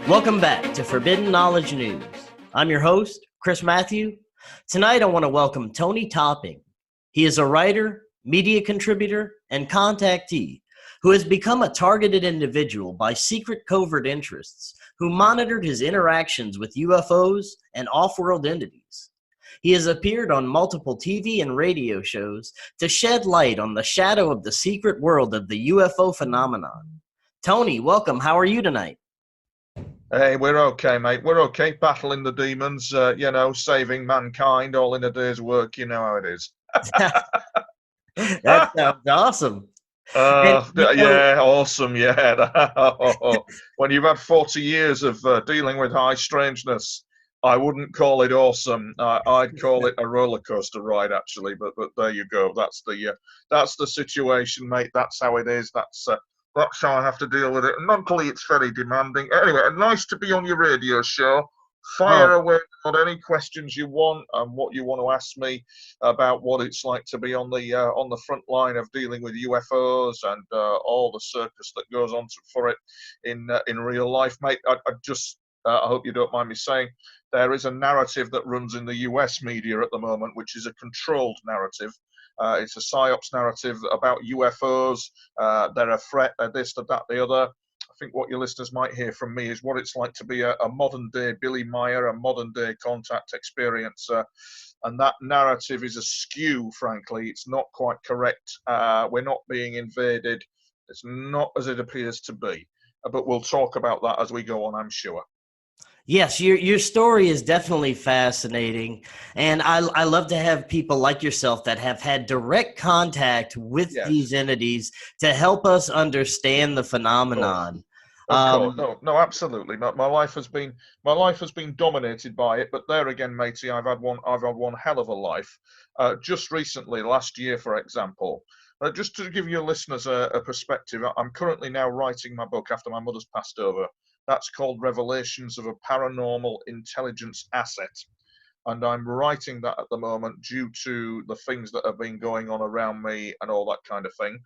Welcome back to Forbidden Knowledge News. I'm your host, Chris Matthew. Tonight I want to welcome Tony Topping. He is a writer, media contributor, and contactee who has become a targeted individual by secret covert interests who monitored his interactions with UFOs and off-world entities. He has appeared on multiple TV and radio shows to shed light on the shadow of the secret world of the UFO phenomenon. Tony, welcome. How are you tonight? Hey, we're okay, mate. We're okay. Battling the demons, saving mankind all in a day's work. You know how it is. That sounds awesome. Yeah, awesome. Yeah. When you've had 40 years of dealing with high strangeness, I wouldn't call it awesome. I'd call it a roller coaster ride, actually. But there you go. That's the situation, mate. That's how it is. That's how I have to deal with it. And mentally, it's very demanding. Anyway, nice to be on your radio show. Fire away on any questions you want and what you want to ask me about what it's like to be on the front line of dealing with UFOs and all the circus that goes on for it in real life, mate. I hope you don't mind me saying there is a narrative that runs in the US media at the moment, which is a controlled narrative. It's a psyops narrative about UFOs. They're a threat, they're this, they're that, the other. I think what your listeners might hear from me is what it's like to be a modern-day Billy Meyer, a modern-day contact experiencer. And that narrative is askew, frankly. It's not quite correct. We're not being invaded. It's not as it appears to be. But we'll talk about that as we go on, I'm sure. Yes, your story is definitely fascinating, and I love to have people like yourself that have had direct contact with these entities to help us understand the phenomenon. Of course, no, absolutely. My life has been dominated by it, but there again, matey, I've had one hell of a life. Just recently, last year, for example. Just to give your listeners a perspective, I'm currently now writing my book after my mother's passed over. That's called Revelations of a Paranormal Intelligence Asset. And I'm writing that at the moment due to the things that have been going on around me and all that kind of thing.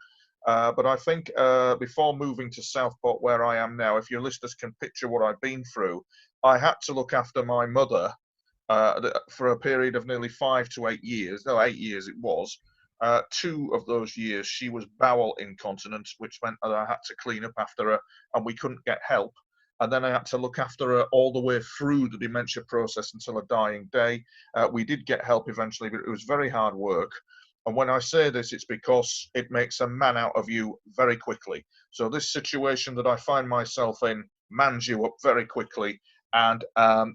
But I think before moving to Southport, where I am now, if your listeners can picture what I've been through, I had to look after my mother for a period of nearly 5 to 8 years. No, 8 years it was. 2 of those years, she was bowel incontinent, which meant that I had to clean up after her, and we couldn't get help. And then I had to look after her all the way through the dementia process until her dying day. We did get help eventually, but it was very hard work. And when I say this, it's because it makes a man out of you very quickly. So this situation that I find myself in mans you up very quickly, and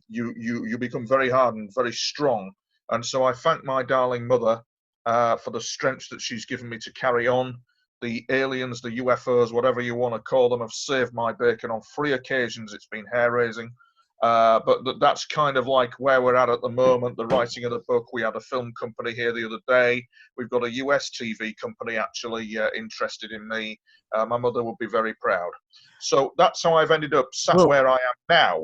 you become very hardened, very strong. And so I thank my darling mother for the strength that she's given me to carry on. The aliens, the UFOs, whatever you want to call them, have saved my bacon on 3 occasions. It's been hair-raising. But that's kind of like where we're at the moment, the writing of the book. We had a film company here the other day. We've got a US TV company actually interested in me. My mother would be very proud. So that's how I've ended up sat where I am now.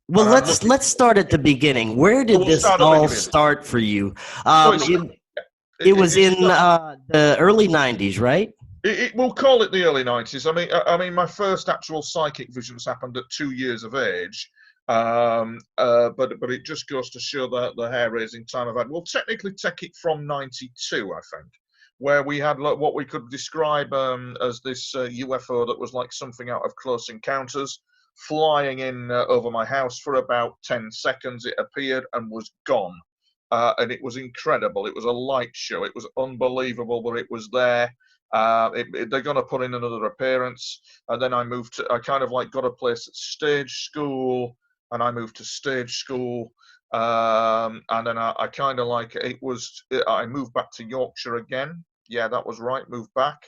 Well, let's start at the beginning. Where did this all start for you? It was in the early 90s, right? We'll call it the early 90s. I mean, my first actual psychic visions happened at 2 years of age. But it just goes to show the hair-raising time I've had. We'll technically take it from 92, I think, where we had what we could describe as this UFO that was like something out of Close Encounters, flying in over my house for about 10 seconds. It appeared and was gone. And it was incredible. It was a light show. It was unbelievable, but it was there. They're going to put in another appearance. And then I kind of like got a place at stage school, and I moved to stage school. And then I kind of like, I moved back to Yorkshire again. Yeah, that was right, moved back.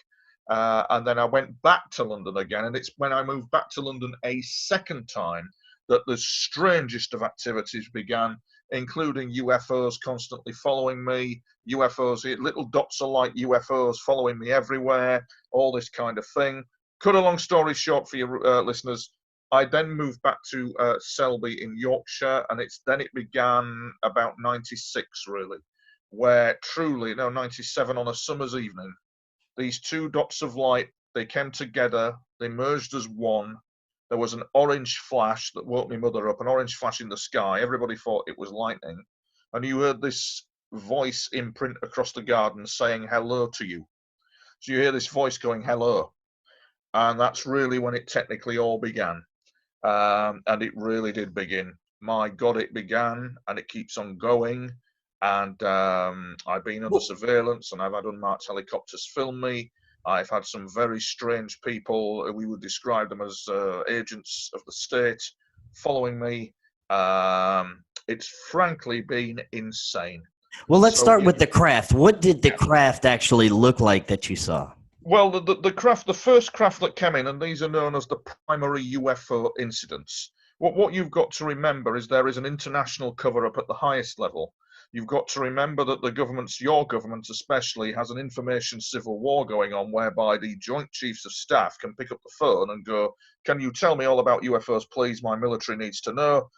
And then I went back to London again. And it's when I moved back to London a second time that the strangest of activities began, including UFOs constantly following me, UFOs, little dots of light UFOs following me everywhere, all this kind of thing. Cut a long story short for your listeners, I then moved back to Selby in Yorkshire, and it began about 96, really, where truly, 97 on a summer's evening, these 2 dots of light, they came together, they merged as one, there was an orange flash that woke my mother up, an orange flash in the sky. Everybody thought it was lightning. And you heard this voice imprint across the garden saying hello to you. So you hear this voice going, hello. And that's really when it technically all began. And it really did begin. My God, it began, and it keeps on going. And I've been under surveillance, and I've had unmarked helicopters film me. I've had some very strange people, we would describe them as agents of the state, following me. It's frankly been insane. Well, let's start with the craft. What did the craft actually look like that you saw? Well, the first craft that came in, and these are known as the primary UFO incidents. What you've got to remember is there is an international cover-up at the highest level. You've got to remember that the government's, your government especially, has an information civil war going on whereby the Joint Chiefs of Staff can pick up the phone and go, can you tell me all about UFOs, please? My military needs to know.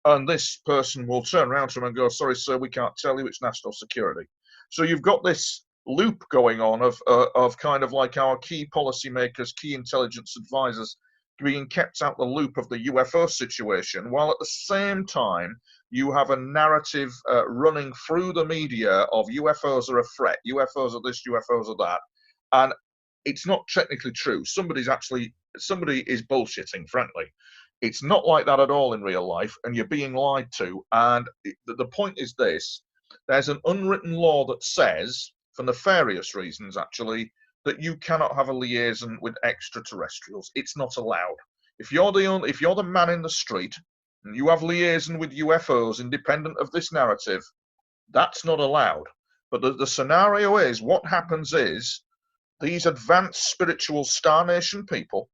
And this person will turn around to him and go, sorry, sir, we can't tell you, it's national security. So you've got this loop going on of kind of like our key policymakers, key intelligence advisors being kept out the loop of the UFO situation, while at the same time you have a narrative running through the media of UFOs are a threat, UFOs are this, UFOs are that, and it's not technically true. Somebody is bullshitting, frankly. It's not like that at all in real life, and you're being lied to. And the point is this: there's an unwritten law that says, for nefarious reasons actually, that you cannot have a liaison with extraterrestrials. It's not allowed. If you're the man in the street and you have liaison with UFOs independent of this narrative, that's not allowed. But the scenario is, what happens is, these advanced spiritual Star Nation people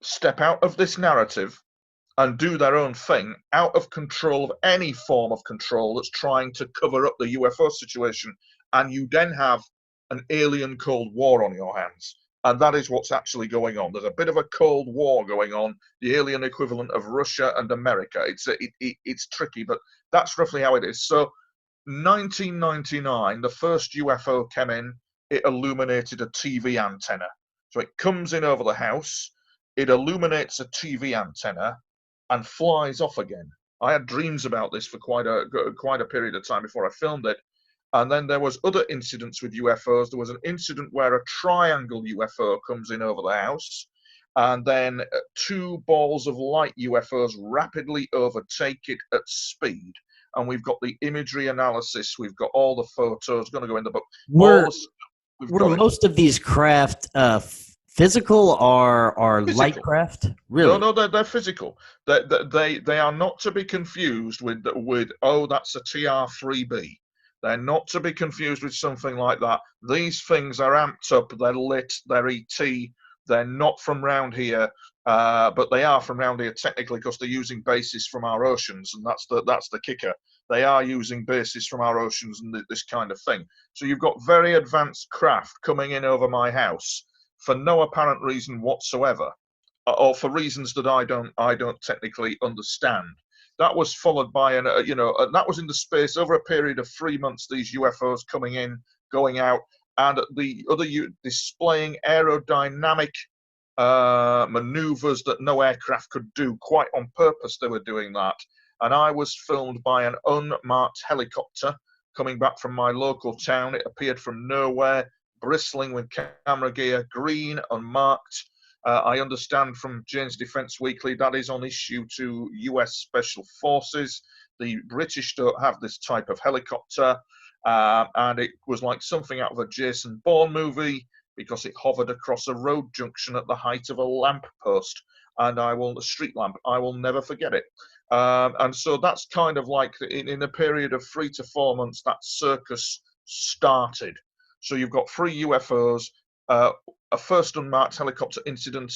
step out of this narrative and do their own thing, out of control of any form of control that's trying to cover up the UFO situation, and you then have an alien Cold War on your hands. And that is what's actually going on. There's a bit of a Cold War going on, the alien equivalent of Russia and America. It's tricky, but that's roughly how it is. So 1999, the first UFO came in, it illuminated a TV antenna. So it comes in over the house, it illuminates a TV antenna, and flies off again. I had dreams about this for quite a period of time before I filmed it. And then there was other incidents with UFOs. There was an incident where a triangle UFO comes in over the house, and then two balls of light UFOs rapidly overtake it at speed. And we've got the imagery analysis. We've got all the photos. Going to go in the book. Were most of these craft physical or light craft? Really? No, they're physical. They are not to be confused with oh, that's a TR-3B. They're not to be confused with something like that. These things are amped up. They're lit. They're ET. They're not from round here, but they are from round here technically because they're using bases from our oceans, and that's the kicker. They are using bases from our oceans and this kind of thing. So you've got very advanced craft coming in over my house for no apparent reason whatsoever, or for reasons that I don't technically understand. That was followed by that was in the space over a period of 3 months. These UFOs coming in, going out, and the other displaying aerodynamic maneuvers that no aircraft could do. Quite on purpose, they were doing that. And I was filmed by an unmarked helicopter coming back from my local town. It appeared from nowhere, bristling with camera gear, green, unmarked. I understand from Jane's Defence Weekly that is on issue to US Special Forces. The British don't have this type of helicopter, and it was like something out of a Jason Bourne movie because it hovered across a road junction at the height of a lamppost, and a street lamp. I will never forget it. And so that's kind of like in a period of 3 to 4 months, that circus started. So you've got 3 UFOs, a first unmarked helicopter incident,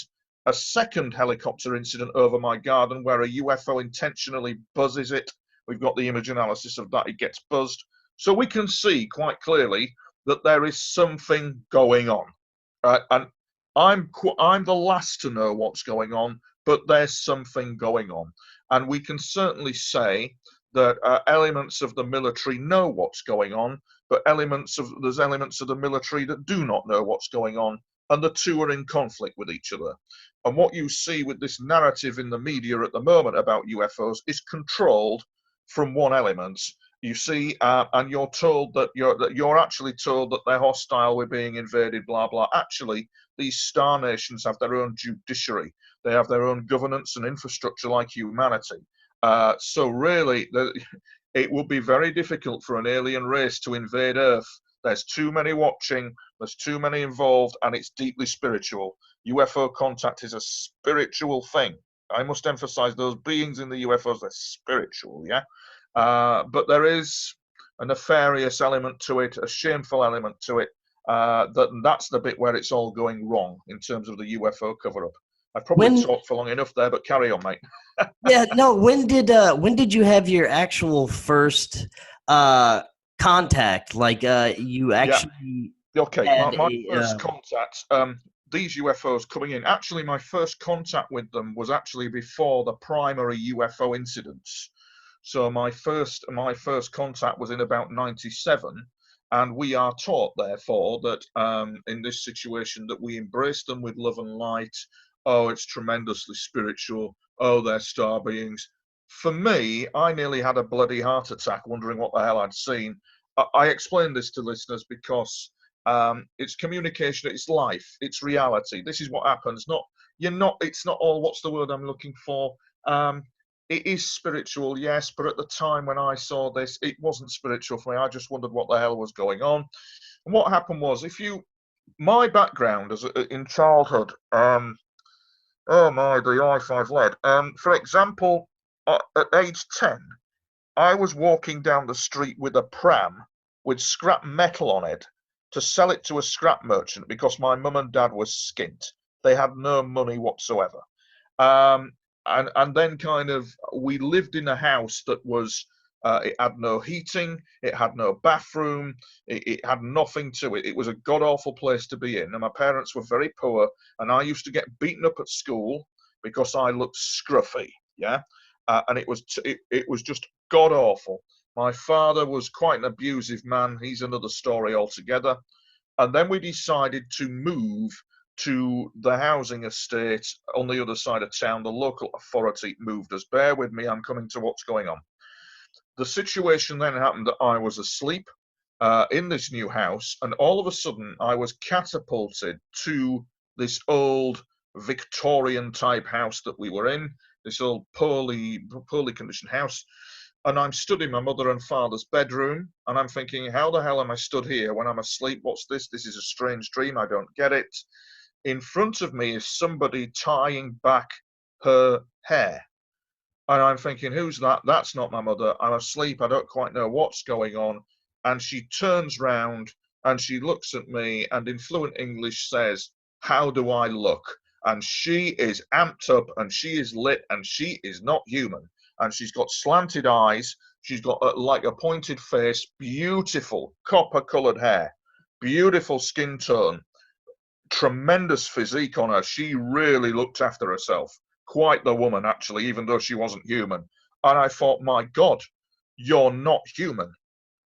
a second helicopter incident over my garden where a UFO intentionally buzzes it. We've got the image analysis of that. It gets buzzed. So we can see quite clearly that there is something going on. And I'm the last to know what's going on, but there's something going on. And we can certainly say that elements of the military know what's going on, but there's elements of the military that do not know what's going on. and the two are in conflict with each other. And what you see with this narrative in the media at the moment about UFOs is controlled from one element. You see, and you're told that you're actually told that they're hostile, we're being invaded, blah blah. Actually, these star nations have their own judiciary, they have their own governance and infrastructure like humanity. So really, it would be very difficult for an alien race to invade Earth. There's too many watching, there's too many involved, and it's deeply spiritual. UFO contact is a spiritual thing. I must emphasize those beings in the UFOs, they're spiritual, yeah? But there is a nefarious element to it, a shameful element to it. That's the bit where it's all going wrong in terms of the UFO cover-up. I've probably talked for long enough there, but carry on, mate. Yeah, no. When did you have your actual first contact? Like you actually Okay, had my first contact, these UFOs coming in, actually my first contact with them was actually before the primary UFO incidents. So my first contact was in about 97, and we are taught, therefore, that in this situation that we embrace them with love and light. Oh, it's tremendously spiritual. Oh, they're star beings. For me, I nearly had a bloody heart attack wondering what the hell I'd seen. I explain this to listeners because it's communication, it's life, it's reality. This is what happens. It's not all, what's the word I'm looking for? It is spiritual, yes, but at the time when I saw this, it wasn't spiritual for me. I just wondered what the hell was going on. And what happened was, my background in childhood, oh my, the life I've led. For example, at age 10, I was walking down the street with a pram with scrap metal on it to sell it to a scrap merchant because my mum and dad were skint. They had no money whatsoever. And then kind of we lived in a house that was, it had no heating, it had no bathroom, it had nothing to it. It was a god-awful place to be in. And my parents were very poor, and I used to get beaten up at school because I looked scruffy, yeah? And it was just god-awful. My father was quite an abusive man. He's another story altogether. And then we decided to move to the housing estate on the other side of town. The local authority moved us. Bear with me, I'm coming to what's going on. The situation then happened that I was asleep in this new house, and all of a sudden I was catapulted to this old Victorian type house that we were in, this old poorly conditioned house. And I'm stood in my mother and father's bedroom, and I'm thinking, how the hell am I stood here when I'm asleep? What's this? This is a strange dream. I don't get it. In front of me is somebody tying back her hair. And I'm thinking, who's that? That's not my mother. I'm asleep. I don't quite know what's going on. And she turns round and she looks at me and in fluent English says, how do I look? And she is amped up and she is lit and she is not human. And she's got slanted eyes. She's got like a pointed face, beautiful copper-coloured hair, beautiful skin tone, tremendous physique on her. She really looked after herself. Quite the woman, actually, even though she wasn't human. And I thought, my God, you're not human.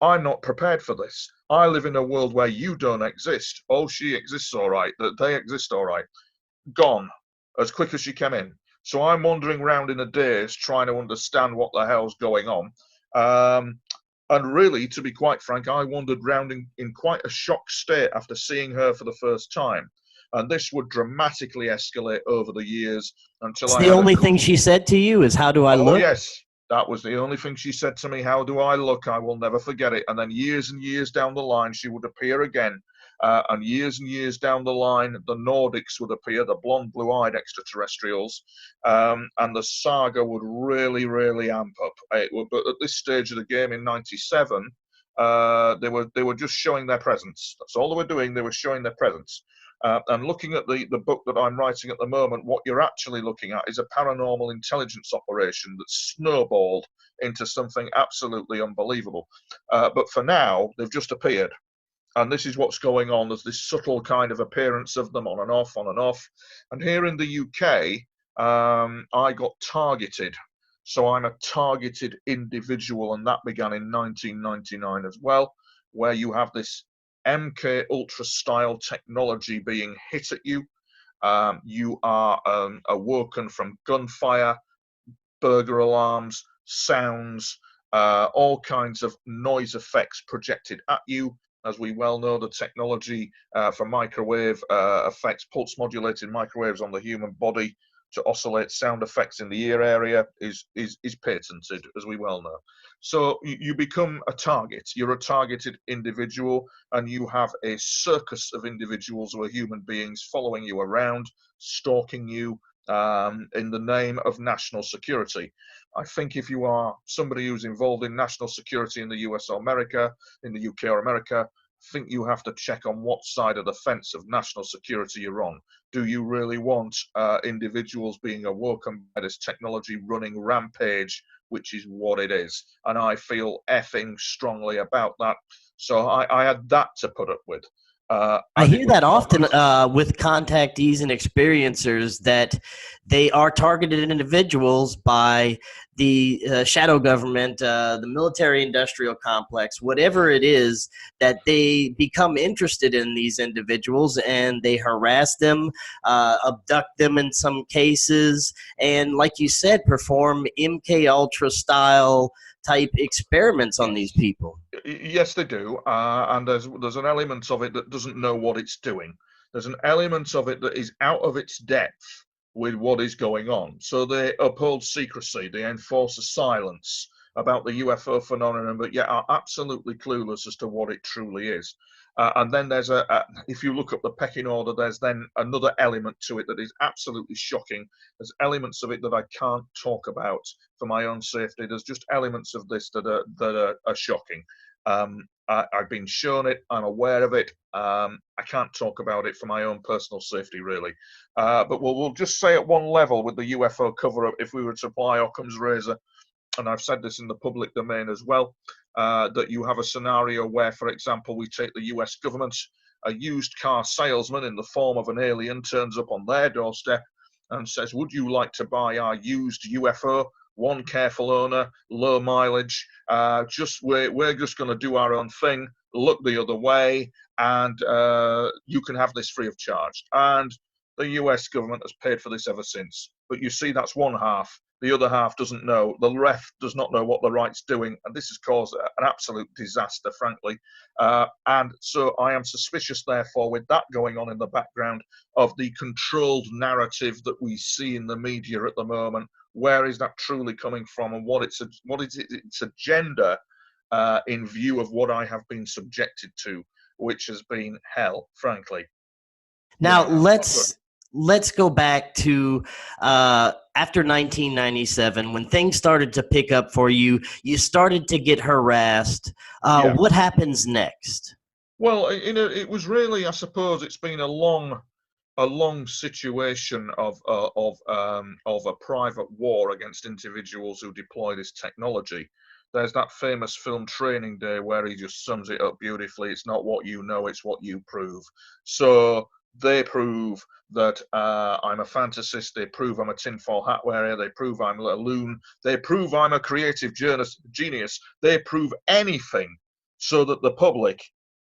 I'm not prepared for this. I live in a world where you don't exist. Oh, she exists all right. They exist all right. Gone as quick as she came in. So I'm wandering around in a daze trying to understand what the hell's going on. And really, to be quite frank, I wandered round in quite a shocked state after seeing her for the first time. And this would dramatically escalate over the years until it's the only thing she said to you is, how do I look? Oh, yes. That was the only thing she said to me. How do I look? I will never forget it. And then years and years down the line, she would appear again. And years down the line, the Nordics would appear, the blonde, blue-eyed extraterrestrials. And the saga would really, really amp up. But at this stage of the game in 97, they were just showing their presence. That's all they were doing. They were showing their presence. And looking at the book that I'm writing at the moment, what you're actually looking at is a paranormal intelligence operation that snowballed into something absolutely unbelievable. But for now, they've just appeared. And this is what's going on. There's this subtle kind of appearance of them on and off, on and off. And here in the UK, I got targeted. So I'm a targeted individual, and that began in 1999 as well, where you have this MK Ultra style technology being hit at you. You are awoken from gunfire, burglar alarms, sounds, all kinds of noise effects projected at you. As we well know, the technology for microwave effects, pulse modulated microwaves on the human body to oscillate sound effects in the ear area is patented, as we well know. So you become a target. You're a targeted individual, and you have a circus of individuals who are human beings following you around, stalking you, in the name of national security. I think if you are somebody who's involved in national security in the US or America, in the UK or America, I think you have to check on what side of the fence of national security you're on. Do you really want individuals being awoken by this technology running rampage, which is what it is? And I feel effing strongly about that. So I had that to put up with. I And it hear was that not often with contactees and experiencers that they are targeted individuals by the shadow government, the military industrial complex, whatever it is, that they become interested in these individuals and they harass them, abduct them in some cases, and like you said, perform MK Ultra style type experiments on these people. Yes, they do, and there's an element of it that doesn't know what it's doing. There's an element of it that is out of its depth with what is going on. So they uphold secrecy, they enforce a silence about the UFO phenomenon, but yet are absolutely clueless as to what it truly is. And then there's if you look up the pecking order, there's then another element to it that is absolutely shocking. There's elements of it that I can't talk about for my own safety. There's just elements of this that are shocking. I've been shown it. I'm aware of it. I can't talk about it for my own personal safety, really. But we'll just say at one level with the UFO cover-up, if we were to apply Occam's razor, and I've said this in the public domain as well, that you have a scenario where, for example, we take the US government, a used car salesman in the form of an alien turns up on their doorstep and says, would you like to buy our used UFO? One careful owner, low mileage, we're just going to do our own thing, look the other way, and you can have this free of charge. And the US government has paid for this ever since. But you see, that's one half. The other half doesn't know. The left does not know what the right's doing, and this has caused an absolute disaster, frankly. And so I am suspicious, therefore, with that going on in the background, of the controlled narrative that we see in the media at the moment. Where is that truly coming from, and what is its agenda in view of what I have been subjected to, which has been hell, frankly. Now let's go back to after 1997 when things started to pick up for you. You started to get harassed. What happens next? Well, it was really, I suppose, it's been a long situation of a private war against individuals who deploy this technology. There's that famous film Training Day where he just sums it up beautifully. It's not what you know, it's what you prove. So they prove that I'm a fantasist. They prove I'm a tinfoil hat wearer. They prove I'm a loon. They prove I'm a creative genius. They prove anything so that the public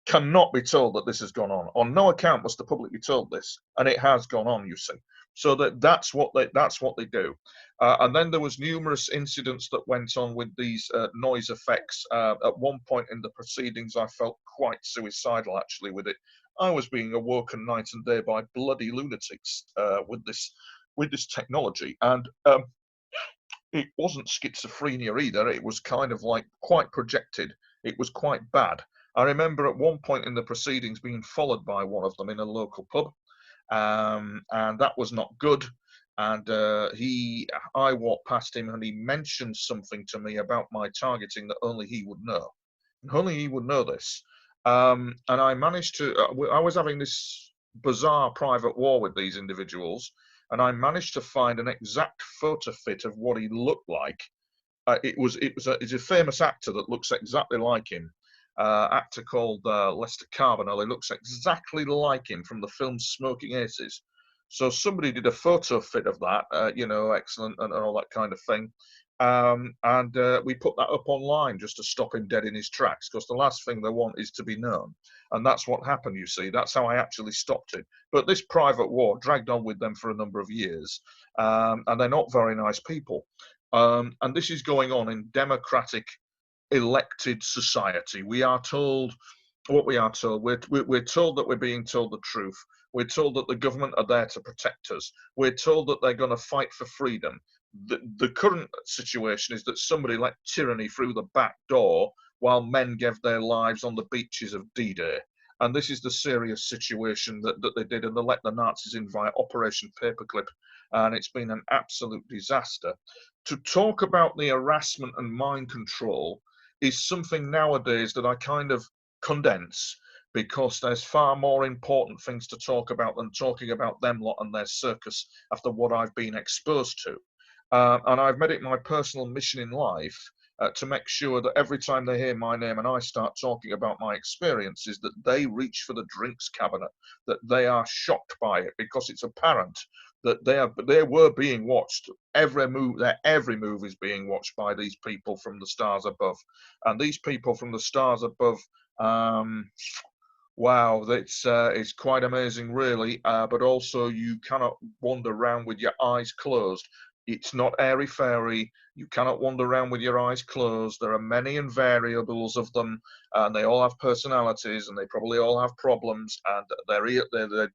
cannot be told that this has gone on. On no account must the public be told this, and it has gone on. You see, so that's what they do. And then there was numerous incidents that went on with these noise effects. At one point in the proceedings, I felt quite suicidal actually with it. I was being awoken night and day by bloody lunatics with this technology, and it wasn't schizophrenia either. It was kind of like quite projected. It was quite bad. I remember at one point in the proceedings being followed by one of them in a local pub, and that was not good. And I walked past him, and he mentioned something to me about my targeting that only he would know. And only he would know this. And I managed to. I was having this bizarre private war with these individuals, and I managed to find an exact photo fit of what he looked like. It's a famous actor that looks exactly like him. Actor called Lester Carbonell. He looks exactly like him from the film Smoking Aces. So somebody did a photo fit of that, excellent and all that kind of thing. And we put that up online just to stop him dead in his tracks, because the last thing they want is to be known. And that's what happened, you see. That's how I actually stopped it. But this private war dragged on with them for a number of years, and they're not very nice people. And this is going on in democratic elected society. We are told what we are told. We're told that we're being told the truth. We're told that the government are there to protect us. We're told that they're going to fight for freedom. The current situation is that somebody let tyranny through the back door while men gave their lives on the beaches of D-Day. And this is the serious situation that they did, and they let the Nazis in via Operation Paperclip, and it's been an absolute disaster. To talk about the harassment and mind control is something nowadays that I kind of condense, because there's far more important things to talk about than talking about them lot and their circus after what I've been exposed to. And I've made it my personal mission in life to make sure that every time they hear my name and I start talking about my experiences, that they reach for the drinks cabinet, that they are shocked by it, because it's apparent that they were being watched. Every move is being watched by these people from the stars above, and these people from the stars above. Wow, it's quite amazing, really. But also, you cannot wander around with your eyes closed. It's not airy fairy. You cannot wander around with your eyes closed. There are many and variables of them, and they all have personalities, and they probably all have problems. And the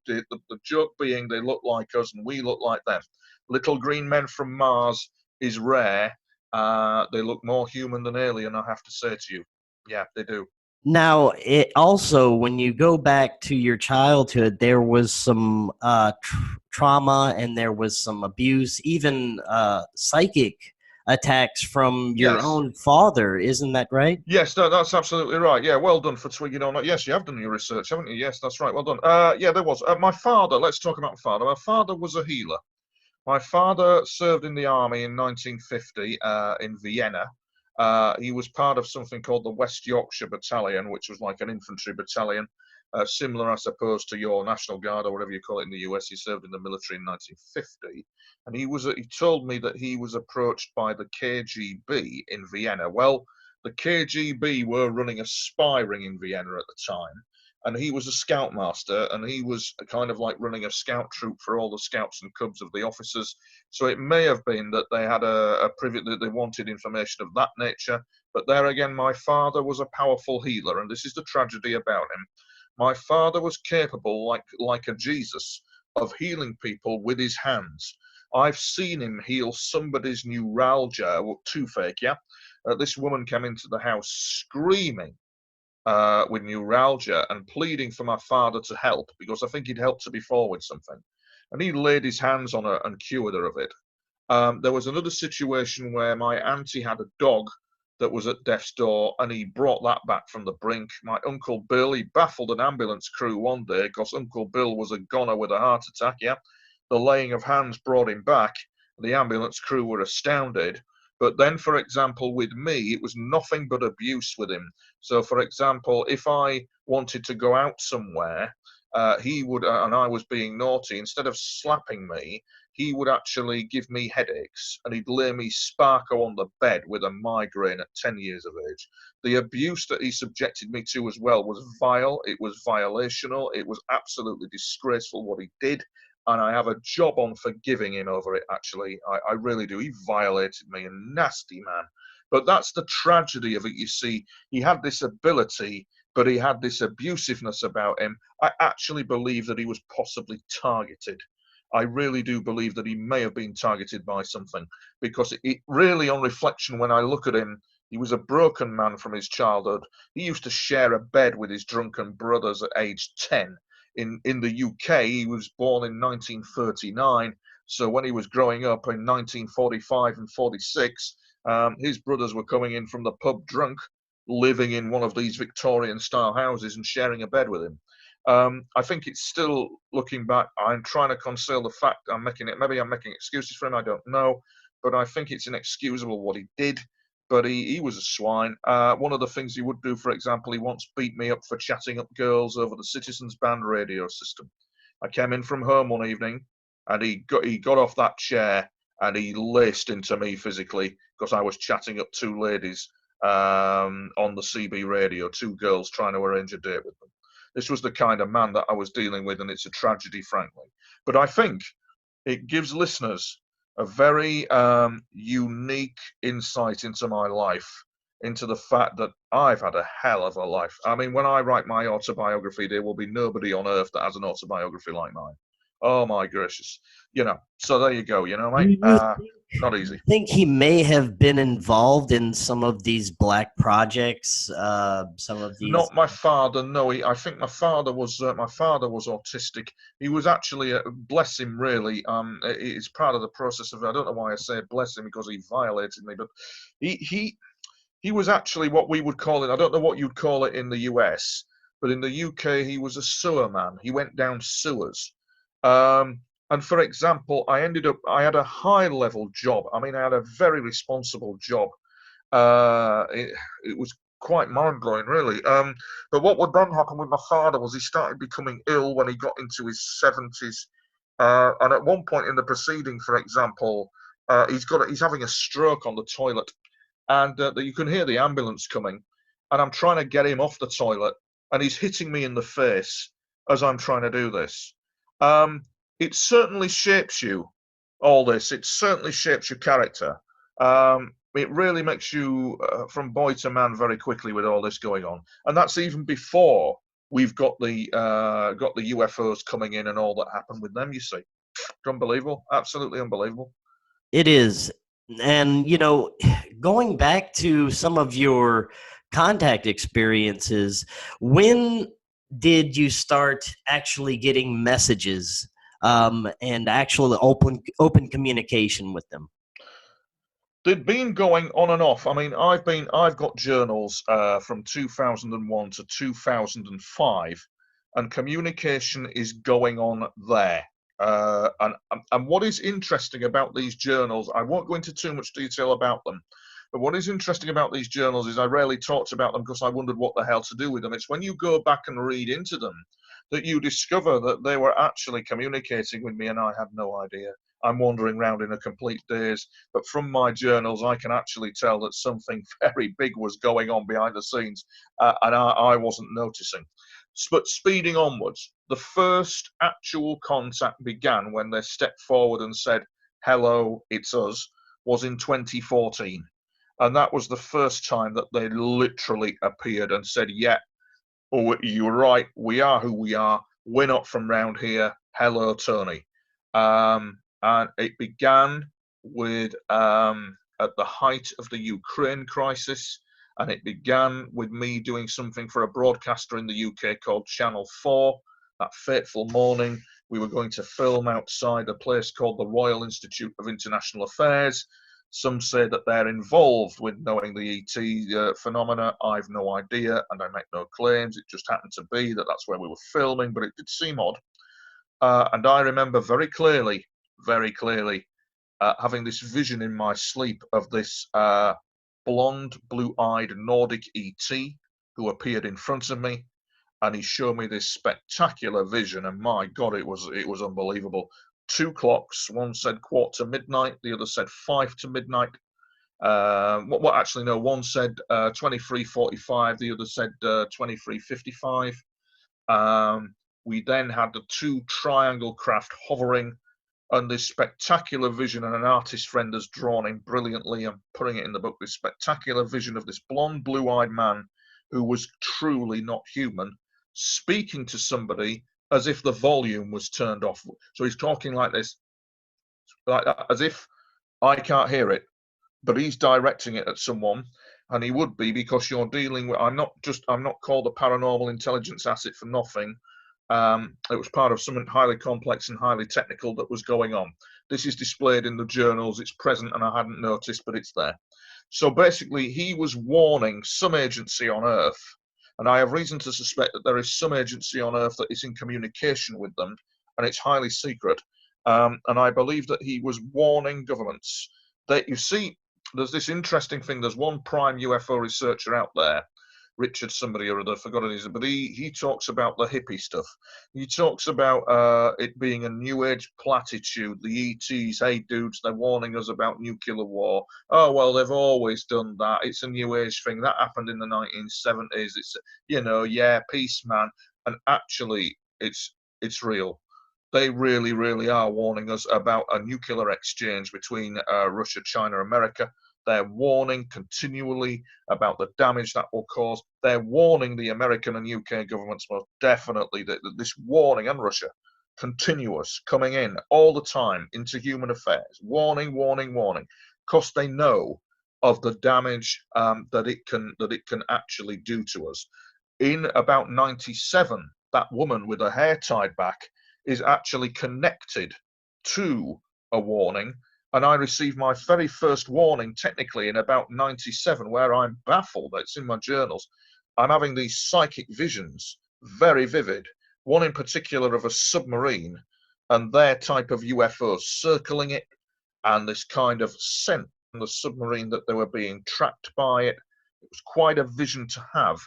joke being, they look like us, and we look like them. Little green men from Mars is rare. They look more human than alien, I have to say to you. Yeah, they do. Now, it also, when you go back to your childhood, there was some trauma and there was some abuse, even psychic attacks from your Yes. own father. Isn't that right? Yes, that's absolutely right. Yeah, well done for twigging on that. Yes, you have done your research, haven't you? Yes, that's right. Well done. Yeah, there was. My father, let's talk about my father. My father was a healer. My father served in the army in 1950 in Vienna. He was part of something called the West Yorkshire Battalion, which was like an infantry battalion, similar, I suppose, to your National Guard or whatever you call it in the US. He served in the military in 1950, and he told me that he was approached by the KGB in Vienna. Well, the KGB were running a spy ring in Vienna at the time, and he was a scoutmaster, and he was kind of like running a scout troop for all the scouts and cubs of the officers. So it may have been that they had that they wanted information of that nature. But there again, my father was a powerful healer, and this is the tragedy about him. My father was capable, like a Jesus, of healing people with his hands. I've seen him heal somebody's neuralgia, toothache. Yeah, this woman came into the house screaming with neuralgia and pleading for my father to help, because I think he'd helped her before with something. And he laid his hands on her and cured her of it. There was another situation where my auntie had a dog that was at death's door, and he brought that back from the brink. My Uncle Bill, he baffled an ambulance crew one day because Uncle Bill was a goner with a heart attack. Yeah, the laying of hands brought him back. The ambulance crew were astounded. But then, for example, with me, it was nothing but abuse with him. So, for example, if I wanted to go out somewhere, he would, and I was being naughty, instead of slapping me, he would actually give me headaches, and he'd lay me sparko on the bed with a migraine at 10 years of age. The abuse that he subjected me to as well was vile. It was violational. It was absolutely disgraceful what he did. And I have a job on forgiving him over it, actually. I really do. He violated me, a nasty man. But that's the tragedy of it, you see. He had this ability, but he had this abusiveness about him. I actually believe that he was possibly targeted. I really do believe that he may have been targeted by something, because it really, on reflection, when I look at him, he was a broken man from his childhood. He used to share a bed with his drunken brothers at age 10. In the UK, he was born in 1939. So when he was growing up in 1945 and 46, his brothers were coming in from the pub drunk, living in one of these Victorian style houses and sharing a bed with him. I think it's still, looking back, I'm trying to conceal the fact maybe I'm making excuses for him, I don't know, but I think it's inexcusable what he did. But he was a swine. One of the things he would do, for example, he once beat me up for chatting up girls over the Citizens Band radio system. I came in from home one evening, and he got off that chair, and he laced into me physically because I was chatting up two ladies on the CB radio, two girls trying to arrange a date with them. This was the kind of man that I was dealing with, and it's a tragedy, frankly. But I think it gives listeners a very unique insight into my life, into the fact that I've had a hell of a life. I mean, when I write my autobiography, there will be nobody on earth that has an autobiography like mine. Oh my gracious. So there you go, Do mate. you Not easy. think he may have been involved in some of these black projects? Some of these. Not my father. No, I think my father was autistic. He was actually, bless him, really. It's part of the process of. I don't know why I say bless him because he violated me, but he was actually what we would call it. I don't know what you'd call it in the US, but in the UK he was a sewer man. He went down sewers. And for example, I had a high level job. I mean, I had a very responsible job. It was quite mind-blowing, really. But what would then happen with my father was he started becoming ill when he got into his 70s. And at one point in the proceeding, for example, he's having a stroke on the toilet, and you can hear the ambulance coming, and I'm trying to get him off the toilet, and he's hitting me in the face as I'm trying to do this. It certainly shapes you, all this. It certainly shapes your character. It really makes you from boy to man very quickly with all this going on, and that's even before we've got the UFOs coming in and all that happened with them. You see, it's unbelievable, absolutely unbelievable. It is. And, going back to some of your contact experiences, when did you start actually getting messages and actual open communication with them? They'd been going on and off. I mean, I've got journals from 2001 to 2005, and communication is going on there. And what is interesting about these journals, I won't go into too much detail about them, but what is interesting about these journals is I rarely talked about them because I wondered what the hell to do with them. It's when you go back and read into them that you discover that they were actually communicating with me, and I had no idea. I'm wandering around in a complete daze, but from my journals, I can actually tell that something very big was going on behind the scenes, and I wasn't noticing. But speeding onwards, the first actual contact began when they stepped forward and said, "Hello, it's us," was in 2014. And that was the first time that they literally appeared and said, "Yeah, oh, you're right, we are who we are. We're not from round here. Hello, Tony." And it began with at the height of the Ukraine crisis, and it began with me doing something for a broadcaster in the UK called Channel 4. That fateful morning, we were going to film outside a place called the Royal Institute of International Affairs. Some say that they're involved with knowing the ET phenomena. I've no idea, and I make no claims. It just happened to be that that's where we were filming, but it did seem odd. And I remember very clearly, having this vision in my sleep of this blonde, blue-eyed Nordic ET who appeared in front of me, and he showed me this spectacular vision, and my God, it was unbelievable. Two clocks, one said 1:45, the other said 5:00. Actually, no, one said 23:45, the other said 23:55. We then had the two triangle craft hovering, and this spectacular vision, and an artist friend has drawn in brilliantly and putting it in the book, this spectacular vision of this blonde, blue-eyed man who was truly not human, speaking to somebody as if the volume was turned off. So he's talking like this, like that, as if I can't hear it, but he's directing it at someone, and he would be, because you're dealing with, I'm not called a paranormal intelligence asset for nothing. It was part of something highly complex and highly technical that was going on. This is displayed in the journals. It's present, and I hadn't noticed, but it's there. So basically, he was warning some agency on Earth, and I have reason to suspect that there is some agency on Earth that is in communication with them, and it's highly secret. And I believe that he was warning governments that, you see, there's this interesting thing. There's one prime UFO researcher out there Richard somebody or other, forgotten his, but he talks about the hippie stuff. He talks about it being a new age platitude. The ETs, hey dudes, they're warning us about nuclear war. Oh well, they've always done that. It's a new age thing that happened in the 1970s. It's, yeah, peace, man. And actually, it's real. They really, really are warning us about a nuclear exchange between Russia, China, America. They're warning continually about the damage that will cause. They're warning the American and UK governments most definitely that this warning, and Russia, continuous, coming in all the time into human affairs. Warning, warning, warning, because they know of the damage that it can actually do to us. In about 97, that woman with her hair tied back is actually connected to a warning. And I received my very first warning technically in about 97, where I'm baffled. It's in my journals. I'm having these psychic visions, very vivid. One in particular of a submarine and their type of UFOs circling it, and this kind of scent from the submarine that they were being tracked by it. It was quite a vision to have.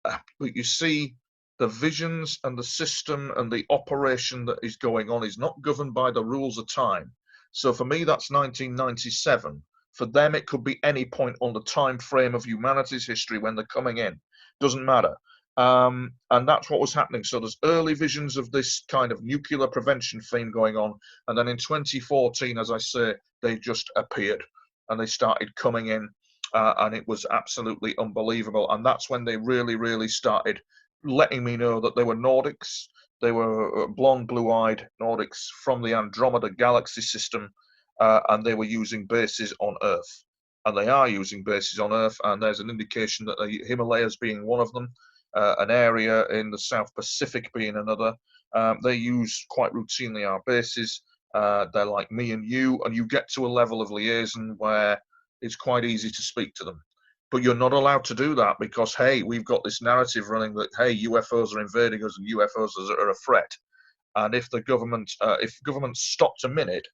But you see, the visions and the system and the operation that is going on is not governed by the rules of time. So for me, that's 1997. For them, it could be any point on the time frame of humanity's history when they're coming in. Doesn't matter. And that's what was happening. So there's early visions of this kind of nuclear prevention theme going on. And then in 2014, as I say, they just appeared and they started coming in. And it was absolutely unbelievable. And that's when they really, really started letting me know that they were Nordics. They were blonde, blue-eyed Nordics from the Andromeda galaxy system, and they were using bases on Earth. And they are using bases on Earth, and there's an indication that the Himalayas being one of them, an area in the South Pacific being another. They use quite routinely our bases. They're like me and you get to a level of liaison where it's quite easy to speak to them. But you're not allowed to do that because, hey, we've got this narrative running that, hey, UFOs are invading us and UFOs are a threat. And if the government, if governments stopped a minute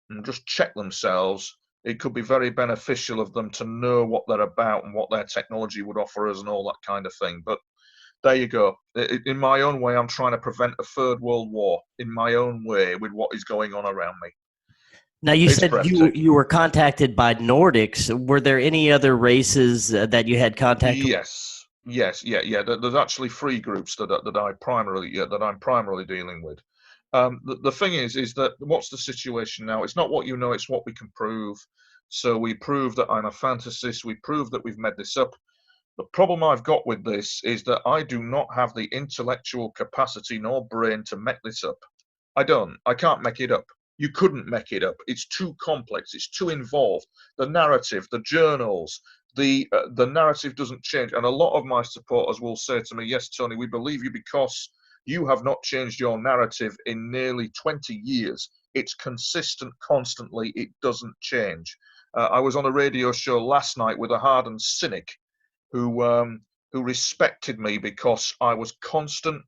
and just check themselves, it could be very beneficial of them to know what they're about and what their technology would offer us and all that kind of thing. But there you go. In my own way, I'm trying to prevent a third world war in my own way with what is going on around me. Now, you said you were contacted by Nordics. Were there any other races that you had contact with? Yes. There's actually three groups that I'm primarily dealing with. The thing is that what's the situation now? It's not what you know, it's what we can prove. So we prove that I'm a fantasist. We prove that we've made this up. The problem I've got with this is that I do not have the intellectual capacity nor brain to make this up. I don't. I can't make it up. You couldn't make it up. It's too complex. It's too involved. The narrative, the journals, the narrative doesn't change. And a lot of my supporters will say to me, yes, Tony, we believe you because you have not changed your narrative in nearly 20 years. It's consistent constantly. It doesn't change. I was on a radio show last night with a hardened cynic who respected me because I was constant,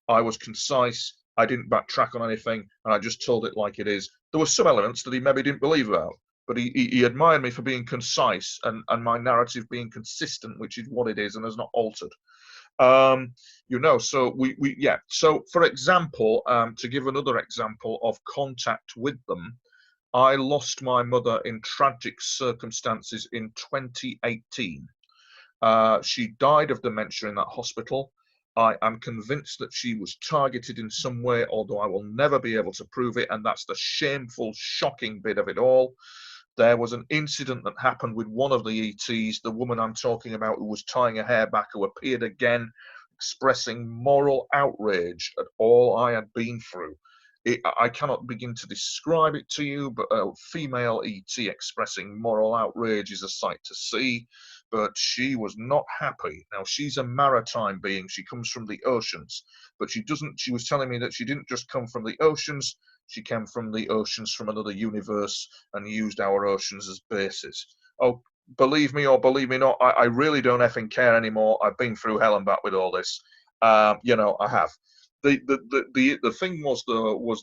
I was concise, I didn't backtrack on anything, and I just told it like it is. There were some elements that he maybe didn't believe about, but he admired me for being concise and my narrative being consistent, which is what it is and has not altered. So yeah. So for example, to give another example of contact with them, I lost my mother in tragic circumstances in 2018. She died of dementia in that hospital. I am convinced that she was targeted in some way, although I will never be able to prove it. And that's the shameful, shocking bit of it all. There was an incident that happened with one of the ETs, the woman I'm talking about who was tying her hair back, who appeared again, expressing moral outrage at all I had been through. I cannot begin to describe it to you, but a female ET expressing moral outrage is a sight to see. But she was not happy. Now, she's a maritime being. She comes from the oceans, but she was telling me that she didn't just come from the oceans. She came from the oceans from another universe and used our oceans as bases. Oh, believe me or believe me not, I really don't effing care anymore. I've been through hell and back with all this. I have. The thing was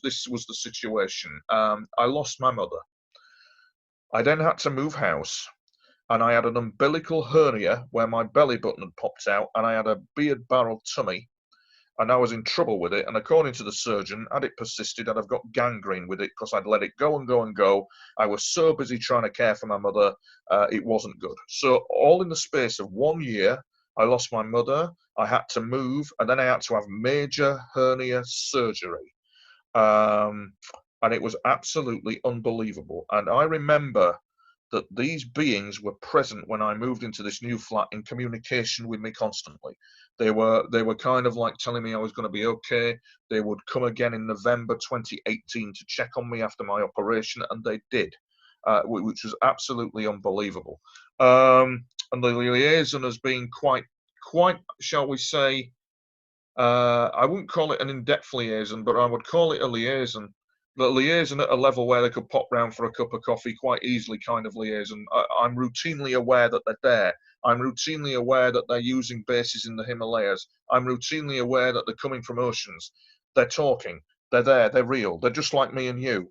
this was the situation. I lost my mother. I then had to move house. and I had an umbilical hernia where my belly button had popped out, and I had a beard barrel tummy, and I was in trouble with it. And according to the surgeon, had it persisted, I'd have got gangrene with it because I'd let it go and go and go. I was so busy trying to care for my mother, it wasn't good. So all in the space of 1 year, I lost my mother, I had to move, and then I had to have major hernia surgery. Um, and it was absolutely unbelievable. And I remember that these beings were present when I moved into this new flat, in communication with me constantly. They were kind of like telling me I was going to be okay. They would come again in November 2018 to check on me after my operation, and they did, which was absolutely unbelievable. And the liaison has been quite, shall we say, I wouldn't call it an in-depth liaison, but I would call it a liaison. The liaison at a level where they could pop round for a cup of coffee quite easily, kind of liaison. I'm routinely aware that they're there. I'm routinely aware that they're using bases in the Himalayas. I'm routinely aware that they're coming from oceans. They're talking. They're there. They're real. They're just like me and you.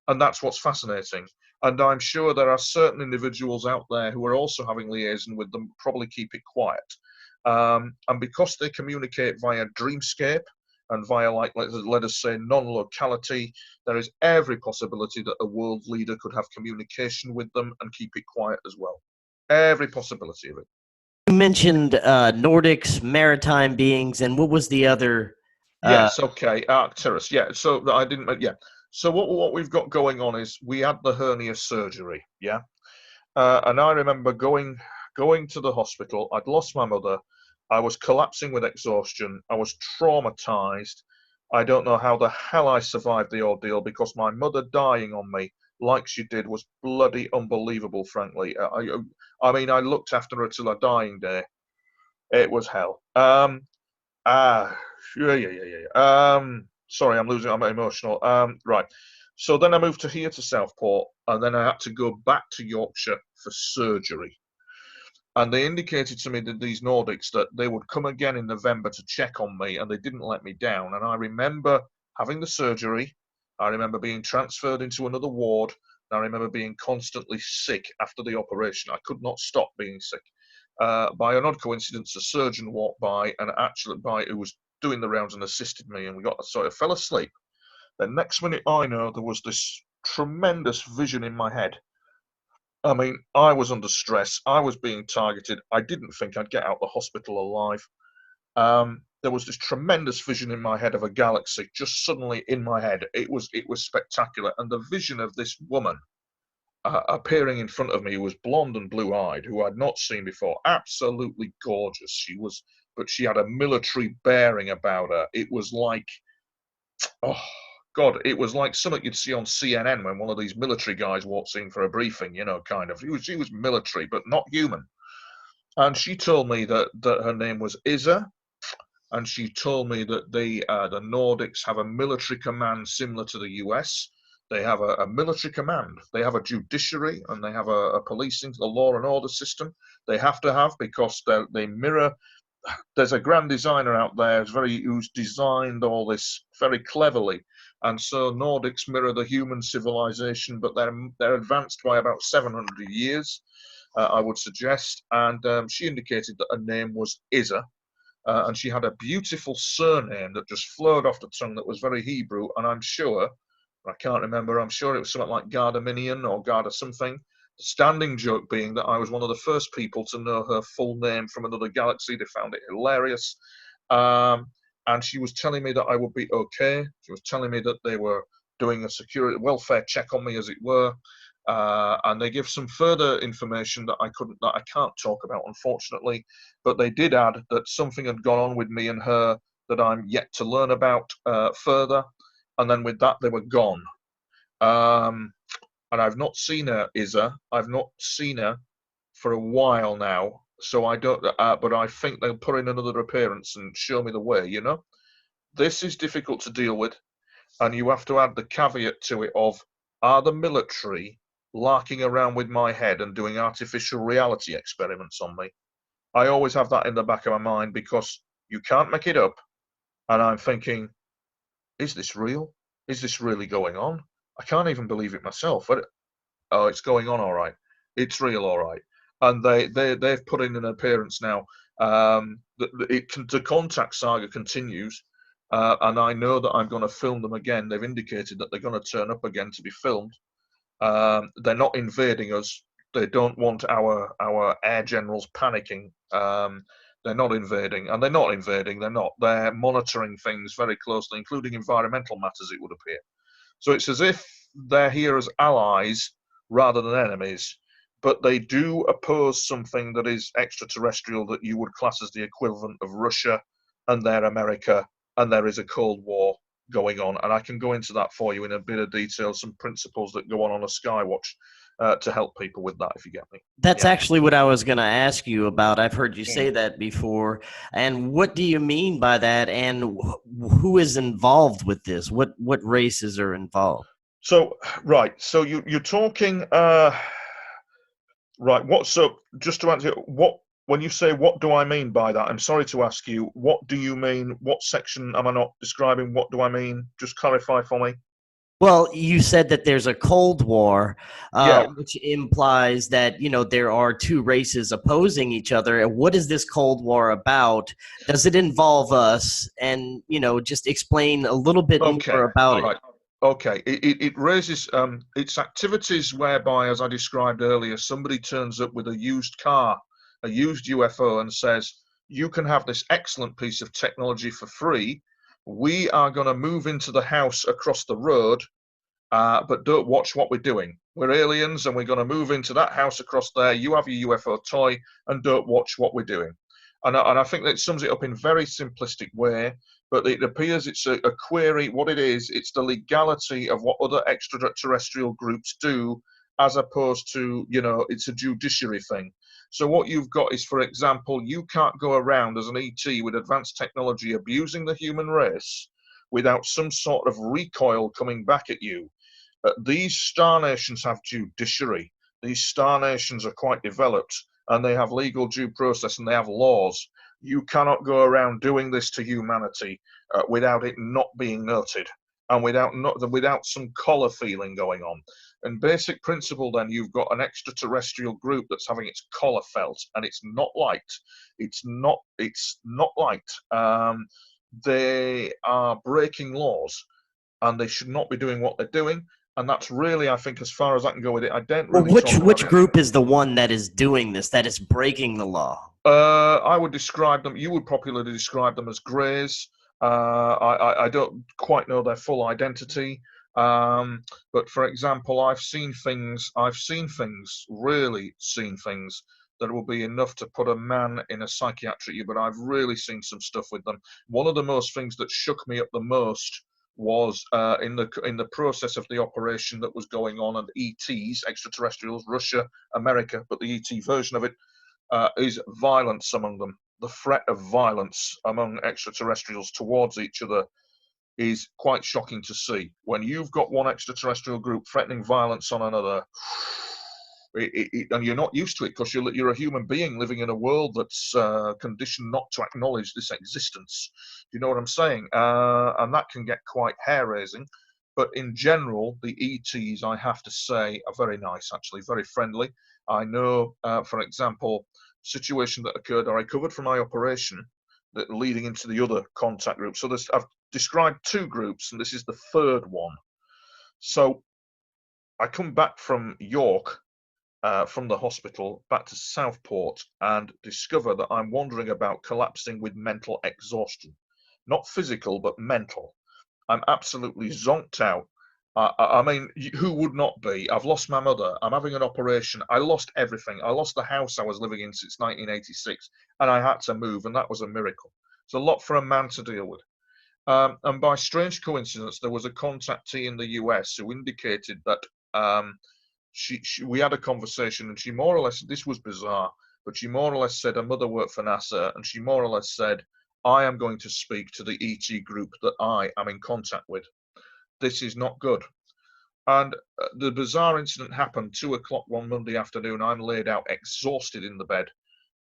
And that's what's fascinating. And I'm sure there are certain individuals out there who are also having liaison with them, probably keep it quiet. And because they communicate via dreamscape and via, like, let us say, non-locality, there is every possibility that a world leader could have communication with them and keep it quiet as well. Every possibility of it. You mentioned Nordics, maritime beings, and what was the other? Yes, okay, Arcturus. Yeah, so I didn't. Yeah, so what we've got going on is we had the hernia surgery. Yeah, and I remember going to the hospital. I'd lost my mother. I was collapsing with exhaustion. I was traumatized. I don't know how the hell I survived the ordeal, because my mother dying on me like she did was bloody unbelievable, frankly. I mean, I looked after her till her dying day. It was hell. Yeah. Sorry, I'm emotional. Right. So then I moved here to Southport, and then I had to go back to Yorkshire for surgery. And they indicated to me that these Nordics, that they would come again in November to check on me, and they didn't let me down. And I remember having the surgery. I remember being transferred into another ward. And I remember being constantly sick after the operation. I could not stop being sick. By an odd coincidence, a surgeon walked by, and actually who was doing the rounds and assisted me, and we got sort of fell asleep. The next minute I know, there was this tremendous vision in my head. I mean, I was under stress. I was being targeted. I didn't think I'd get out of the hospital alive. There was this tremendous vision in my head of a galaxy, just suddenly in my head. It was spectacular. And the vision of this woman appearing in front of me, who was blonde and blue-eyed, who I'd not seen before, absolutely gorgeous. But she had a military bearing about her. It was like, oh God, it was like something you'd see on CNN when one of these military guys walks in for a briefing, kind of. She was military, but not human. And she told me that her name was Isa, and she told me that the Nordics have a military command similar to the US. They have a military command. They have a judiciary, and they have a policing, the law and order system. They have to have, because they mirror. There's a grand designer out there who's designed all this very cleverly, and so Nordics mirror the human civilization, but they're advanced by about 700 years, I would suggest. And she indicated that her name was Isa, and she had a beautiful surname that just flowed off the tongue, that was very Hebrew, and I can't remember, I'm sure it was something like Gardaminian or Garda something. The standing joke being that I was one of the first people to know her full name from another galaxy. They found it hilarious. And she was telling me that I would be okay. She was telling me that they were doing a security welfare check on me, as it were. And they give some further information that I can't talk about, unfortunately. But they did add that something had gone on with me and her that I'm yet to learn about further. And then with that, they were gone. And I've not seen her, Isa. I've not seen her for a while now. So I don't, but I think they'll put in another appearance and show me the way, This is difficult to deal with. And you have to add the caveat to it of, are the military larking around with my head and doing artificial reality experiments on me? I always have that in the back of my mind, because you can't make it up. And I'm thinking, is this real? Is this really going on? I can't even believe it myself. Oh, it's going on all right. It's real all right. and they've put in an appearance now. The Contact saga continues, and I know that I'm going to film them again. They've indicated that they're going to turn up again to be filmed. They're not invading us. They don't want our air generals panicking. They're not invading, and they're not invading. They're monitoring things very closely, including environmental matters, it would appear. So it's as if they're here as allies rather than enemies, but they do oppose something that is extraterrestrial that you would class as the equivalent of Russia and their America, and there is a Cold War going on. And I can go into that for you in a bit of detail, some principles that go on a Skywatch to help people with that, if you get me. That's actually what I was going to ask you about. I've heard you say that before. And what do you mean by that? And who is involved with this? What races are involved? So, right. So you're talking, right. So just to answer, when you say what do I mean by that, I'm sorry to ask you, what do you mean? What section am I not describing? What do I mean? Just clarify for me. Well, you said that there's a Cold War, Yeah. which implies that, there are two races opposing each other. And what is this Cold War about? Does it involve us? And, just explain a little bit more about it. Right. Okay. It raises its activities whereby, as I described earlier, somebody turns up with a used car, a used UFO, and says, you can have this excellent piece of technology for free. We are going to move into the house across the road, but don't watch what we're doing. We're aliens, and we're going to move into that house across there. You have your UFO toy, and don't watch what we're doing. And I think that sums it up in a very simplistic way, but it appears it's a query. What it is, it's the legality of what other extraterrestrial groups do, as opposed to, it's a judiciary thing. So what you've got is, for example, you can't go around as an ET with advanced technology abusing the human race without some sort of recoil coming back at you. These star nations have judiciary. These star nations are quite developed, and they have legal due process, and they have laws. You cannot go around doing this to humanity without it not being noted, and without some collar feeling going on. And basic principle, then, you've got an extraterrestrial group that's having its collar felt, and it's not liked. It's not liked. They are breaking laws, and they should not be doing what they're doing. And that's really, I think, as far as I can go with it. I don't really. Well, which group is the one that is doing this, that is breaking the law? I would describe them. You would popularly describe them as greys. I don't quite know their full identity. But for example, I've seen things, really seen things that will be enough to put a man in a psychiatric unit. But I've really seen some stuff with them. One of the most things that shook me up the most was in the process of the operation that was going on, and ETs, extraterrestrials, Russia, America, but the ET version of it is violence among them. The threat of violence among extraterrestrials towards each other is quite shocking to see. When you've got one extraterrestrial group threatening violence on another, and you're not used to it because you're a human being living in a world that's conditioned not to acknowledge this existence. You know what I'm saying? And that can get quite hair-raising. But in general, the ETs, I have to say, are very nice, actually, very friendly. I know, for example, situation that occurred, or I covered from my operation, that leading into the other contact group. So I've described two groups, and this is the third one. So I come back from York, from the hospital, back to Southport, and discover that I'm wandering about collapsing with mental exhaustion. Not physical, but mental. I'm absolutely zonked out. I mean, who would not be? I've lost my mother. I'm having an operation. I lost everything. I lost the house I was living in since 1986, and I had to move, and that was a miracle. It's a lot for a man to deal with. And by strange coincidence, there was a contactee in the US who indicated that we had a conversation, and she more or less, this was bizarre, but she more or less said her mother worked for NASA, and she more or less said, I am going to speak to the ET group that I am in contact with. This is not good. And the bizarre incident happened 2 o'clock one Monday afternoon. I'm laid out exhausted in the bed.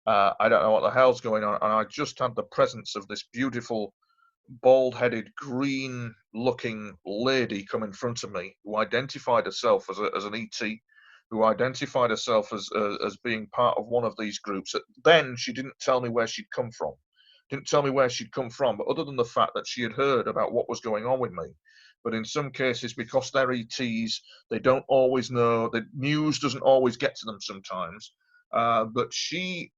I don't know what the hell's going on. And I just had the presence of this beautiful, bald-headed, green-looking lady come in front of me who identified herself as an ET. who identified herself as being part of one of these groups. Then she didn't tell me where she'd come from. Didn't tell me where she'd come from, but other than the fact that she had heard about what was going on with me. But in some cases, because they're ETs, they don't always know. The news doesn't always get to them sometimes. But she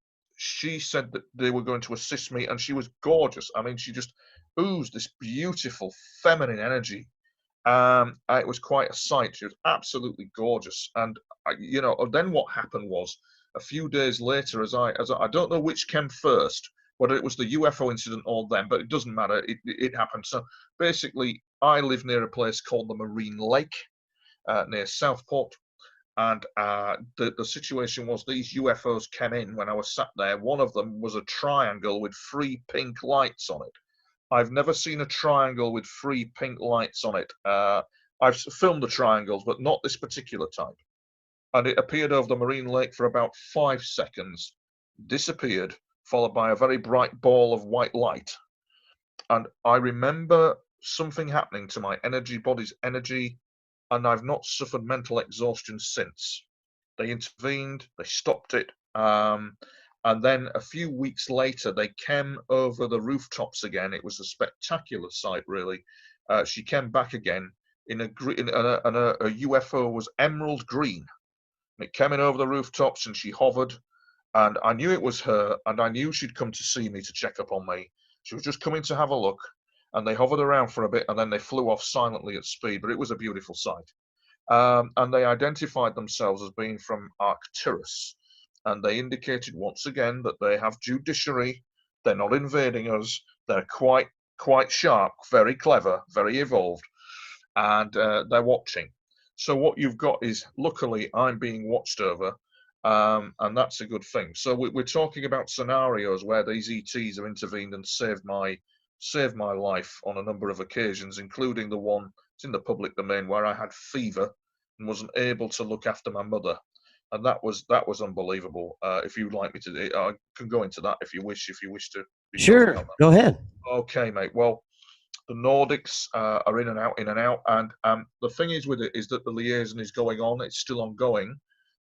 said that they were going to assist me, and she was gorgeous. I mean, she just oozed this beautiful feminine energy. It was quite a sight. She was absolutely gorgeous. And then what happened was a few days later, as I don't know which came first, whether it was the UFO incident or them, but it doesn't matter. It happened. So basically, I live near a place called the Marine Lake, near Southport. And the situation was these UFOs came in when I was sat there. One of them was a triangle with 3 pink lights on it. I've never seen a triangle with 3 pink lights on it. I've filmed the triangles, but not this particular type. And it appeared over the Marine Lake for about 5 seconds, disappeared, followed by a very bright ball of white light. And I remember something happening to my body's energy, and I've not suffered mental exhaustion since. They intervened, they stopped it, and then a few weeks later, they came over the rooftops again. It was a spectacular sight, really. She came back again in a UFO was emerald green. It came in over the rooftops, and she hovered, and I knew it was her, and I knew she'd come to see me to check up on me. She was just coming to have a look, and they hovered around for a bit, and then they flew off silently at speed. But it was a beautiful sight. And they identified themselves as being from Arcturus. And they indicated once again that they have judiciary. They're not invading us. They're quite sharp, very clever, very evolved, and they're watching. So what you've got is, luckily, I'm being watched over, and that's a good thing. So we're talking about scenarios where these ETs have intervened and saved my life on a number of occasions, including the one, it's in the public domain, where I had fever and wasn't able to look after my mother. And that was unbelievable. If you'd like me to, I can go into that if you wish to be told Sure, about that. go ahead. Okay, mate. Well, the Nordics are in and out. And the thing is with it is that the liaison is going on. It's still ongoing,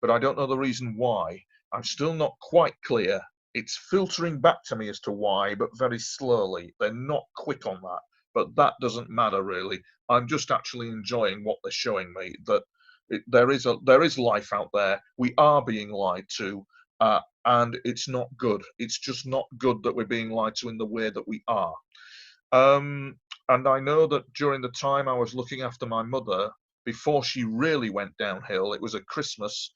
but I don't know the reason why. I'm still not quite clear. It's filtering back to me as to why, but very slowly. They're not quick on that, but that doesn't matter really. I'm just actually enjoying what they're showing me, that there is life out there. We are being lied to, and it's not good. It's just not good that we're being lied to in the way that we are. And I know that during the time I was looking after my mother, before she really went downhill, it was at Christmas,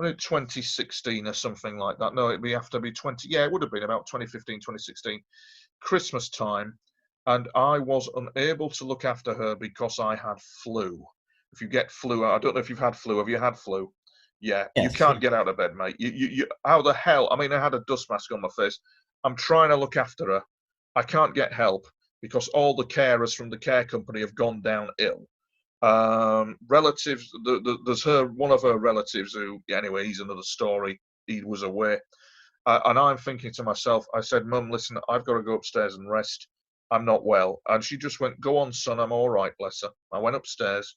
2016 or something like that. No, it'd be after be 20. Yeah, it would have been about 2015, 2016, Christmas time. And I was unable to look after her because I had flu. If you get flu, I don't know if you've had flu. Have you had flu? Yeah, Yes. You can't get out of bed, mate. How the hell? I mean, I had a dust mask on my face. I'm trying to look after her. I can't get help because all the carers from the care company have gone down ill. Relatives, there's one of her relatives who, anyway, he's another story. He was away. And I'm thinking to myself, I said, Mum, listen, I've got to go upstairs and rest. I'm not well. And she just went, go on, son, I'm all right, bless her. I went upstairs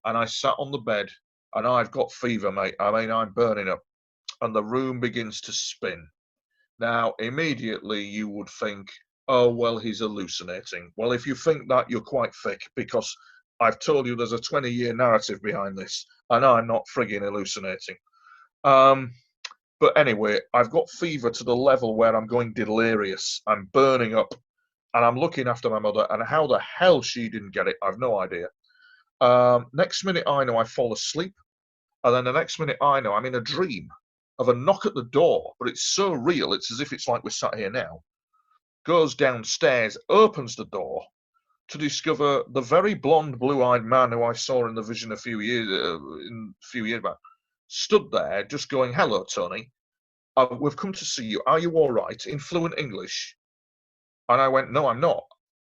and I sat on the bed, and I've got fever, mate. I mean, I'm burning up. And the room begins to spin. Now, immediately you would think, oh, well, he's hallucinating. Well, if you think that, you're quite thick, because I've told you there's a 20-year narrative behind this, and I'm not frigging hallucinating. But anyway, I've got fever to the level where I'm going delirious. I'm burning up, and I'm looking after my mother, and how the hell she didn't get it, I've no idea. Next minute I know, I fall asleep, and then the next minute I know, I'm in a dream of a knock at the door, but it's so real, it's as if it's like we're sat here now. Goes downstairs, opens the door to discover the very blonde, blue-eyed man who I saw in the vision a few years back, stood there just going, hello, Tony. We've come to see you. Are you all right? In fluent English. And I went, no, I'm not.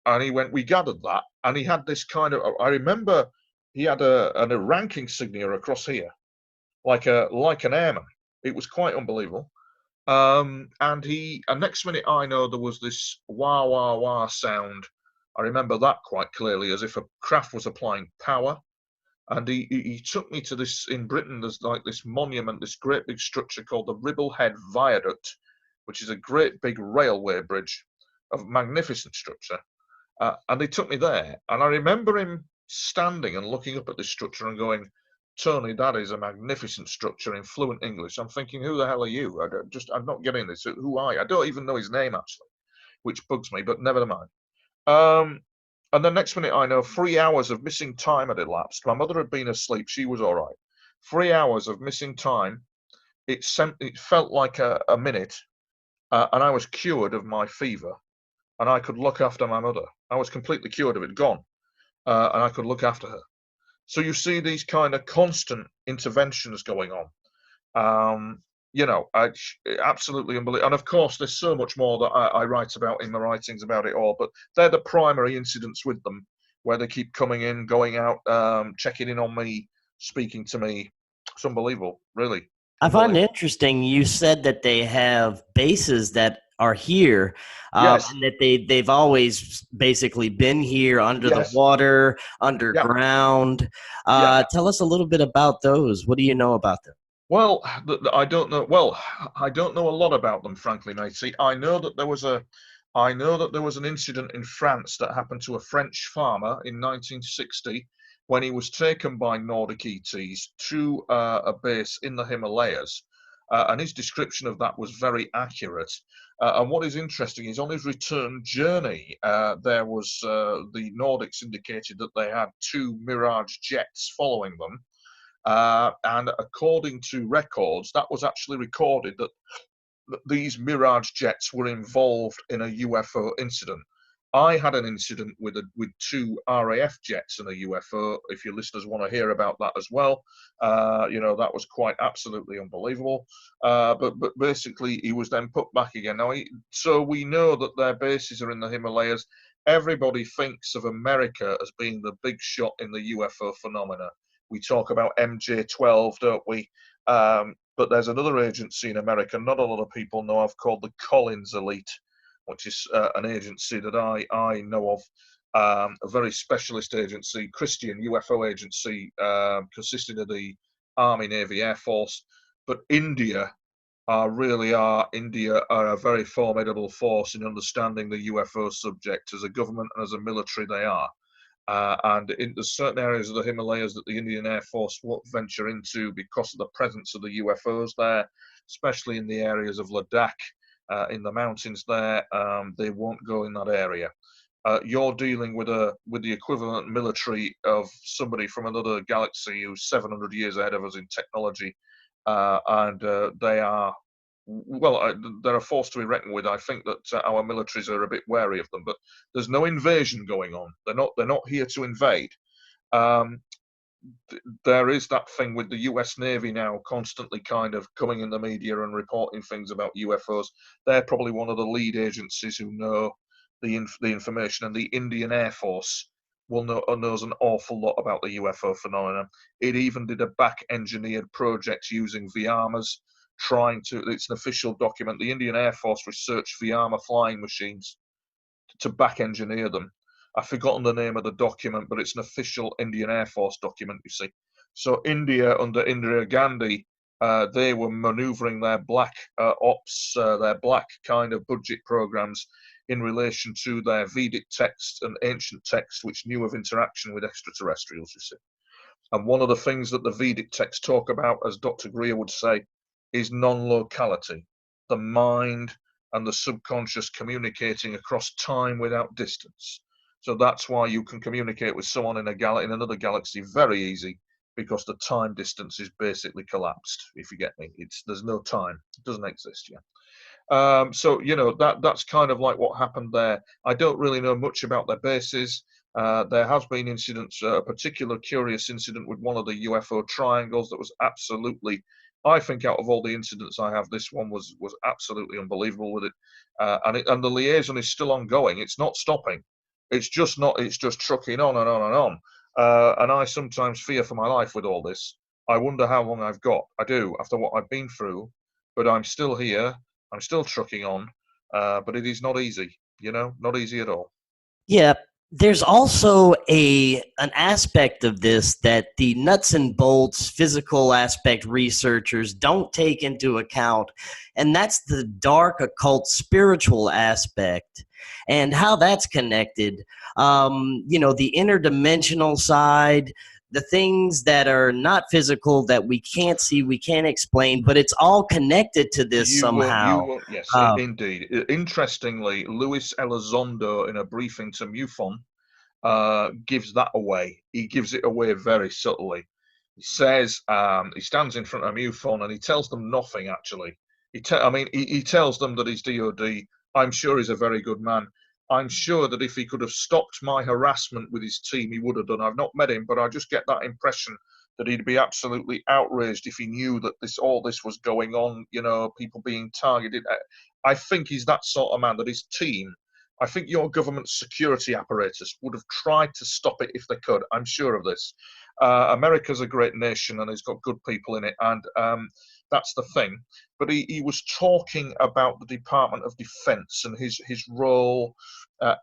And he went, we gathered that. And he had this kind of, I remember he had a rank insignia across here, like an airman. It was quite unbelievable. And next minute I know there was this wah wah wah sound. I remember that quite clearly, as if a craft was applying power. And he took me to this, in Britain, there's like this monument, this great big structure called the Ribblehead Viaduct, which is a great big railway bridge, a magnificent structure. And he took me there. And I remember him standing and looking up at this structure and going, Tony, that is a magnificent structure in fluent English. I'm thinking, who the hell are you? I'm not getting this. Who are you? I don't even know his name, actually, which bugs me, but never mind. And the next minute I know, 3 hours of missing time had elapsed. My mother had been asleep. She was all right. 3 hours of missing time. It felt like a minute, and I was cured of my fever, and I could look after my mother. I was completely cured of it, gone, and I could look after her. So you see these kind of constant interventions going on. Absolutely unbelievable. And of course, there's so much more that I write about in my writings about it all, but they're the primary incidents with them, where they keep coming in, going out, checking in on me, speaking to me. It's unbelievable, really. I find it interesting. You said that they have bases that are here, Yes. and that they've always basically been here under the Yes. water, Yeah. underground. Yeah. Tell us a little bit about those. What do you know about them? Well, I don't know. Well, I don't know a lot about them, frankly, matey. I know that there was an incident in France that happened to a French farmer in 1960 when he was taken by Nordic ETs to a base in the Himalayas, and his description of that was very accurate. And what is interesting is on his return journey, there was the Nordics indicated that they had 2 Mirage jets following them. And according to records, that was actually recorded that these Mirage jets were involved in a UFO incident. I had an incident with 2 RAF jets and a UFO. If your listeners want to hear about that as well, that was quite absolutely unbelievable. But basically, he was then put back again. Now, so we know that their bases are in the Himalayas. Everybody thinks of America as being the big shot in the UFO phenomena. We talk about MJ12, don't we? But there's another agency in America not a lot of people know of called the Collins Elite, which is an agency that I know of, a very specialist agency, Christian UFO agency, consisting of the Army, Navy, Air Force. But India are a very formidable force in understanding the UFO subject. As a government and as a military, they are. And there's certain areas of the Himalayas that the Indian Air Force won't venture into because of the presence of the UFOs there, especially in the areas of Ladakh, in the mountains there. They won't go in that area. You're dealing with the equivalent military of somebody from another galaxy who's 700 years ahead of us in technology, and they are. Well, they're a force to be reckoned with. I think that our militaries are a bit wary of them, but there's no invasion going on. They're not here to invade. Um, there is that thing with the US Navy now constantly kind of coming in the media and reporting things about UFOs. They're probably one of the lead agencies who know the information, and the Indian Air Force knows an awful lot about the UFO phenomenon. It even did a back-engineered project using Viamas, it's an official document. The Indian Air Force researched Viama flying machines to back-engineer them. I've forgotten the name of the document, but it's an official Indian Air Force document, you see. So India, under Indira Gandhi, they were maneuvering their black ops, their black kind of budget programs in relation to their Vedic text and ancient text, which knew of interaction with extraterrestrials, you see. And one of the things that the Vedic texts talk about, as Dr. Greer would say, is non-locality, the mind and the subconscious communicating across time without distance. So that's why you can communicate with someone in another galaxy very easy, because the time distance is basically collapsed. If you get me, there's no time; it doesn't exist yet. So that's kind of like what happened there. I don't really know much about their bases. There has been incidents, a particular curious incident with one of the UFO triangles that was absolutely, I think, out of all the incidents I have, this one was absolutely unbelievable with it. And the liaison is still ongoing. It's not stopping. It's just trucking on and on and on. And I sometimes fear for my life with all this. I wonder how long I've got. I do, after what I've been through, but I'm still here. I'm still trucking on, but it is not easy, not easy at all. Yeah, There's also an aspect of this that the nuts and bolts physical aspect researchers don't take into account, and that's the dark occult spiritual aspect and how that's connected. The interdimensional side, the things that are not physical that we can't see, we can't explain, but it's all connected to this somehow. Yes, Um, indeed. Interestingly, Luis Elizondo, in a briefing to MUFON, gives that away. He gives it away very subtly. He says he stands in front of MUFON and he tells them nothing, actually. He tells them that he's DOD. I'm sure he's a very good man. I'm sure that if he could have stopped my harassment with his team, he would have done. I've not met him, but I just get that impression that he'd be absolutely outraged if he knew that all this was going on, people being targeted. I think he's that sort of man, that his team, I think your government's security apparatus would have tried to stop it if they could. I'm sure of this. America's a great nation and it's got good people in it, and that's the thing. But he was talking about the Department of Defense and his role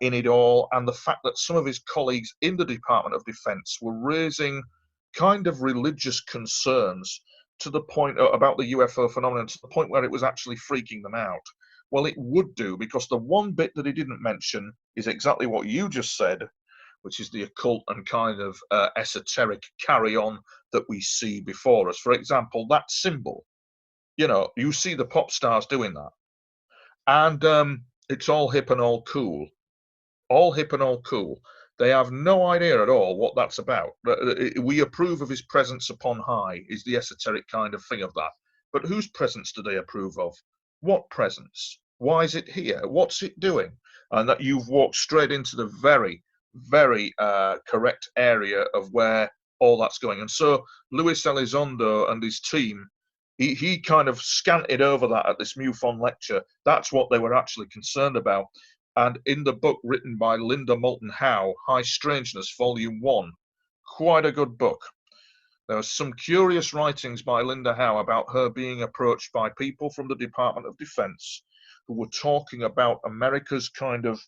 in it all, and the fact that some of his colleagues in the Department of Defense were raising kind of religious concerns to the point about the UFO phenomenon, to the point where it was actually freaking them out. Well, it would do, because the one bit that he didn't mention is exactly what you just said, which is the occult and kind of esoteric carry-on that we see before us. For example, that symbol, you see the pop stars doing that, and it's all hip and all cool. All hip and all cool. They have no idea at all what that's about. We approve of his presence upon high, is the esoteric kind of thing of that. But whose presence do they approve of? What presence? Why is it here? What's it doing? And that you've walked straight into the very, very correct area of where all that's going. And so Luis Elizondo and his team, he kind of scanted over that at this MUFON lecture. That's what they were actually concerned about. And in the book written by Linda Moulton Howe, High Strangeness, Volume 1, quite a good book. There are some curious writings by Linda Howe about her being approached by people from the Department of Defense who were talking about America's kind of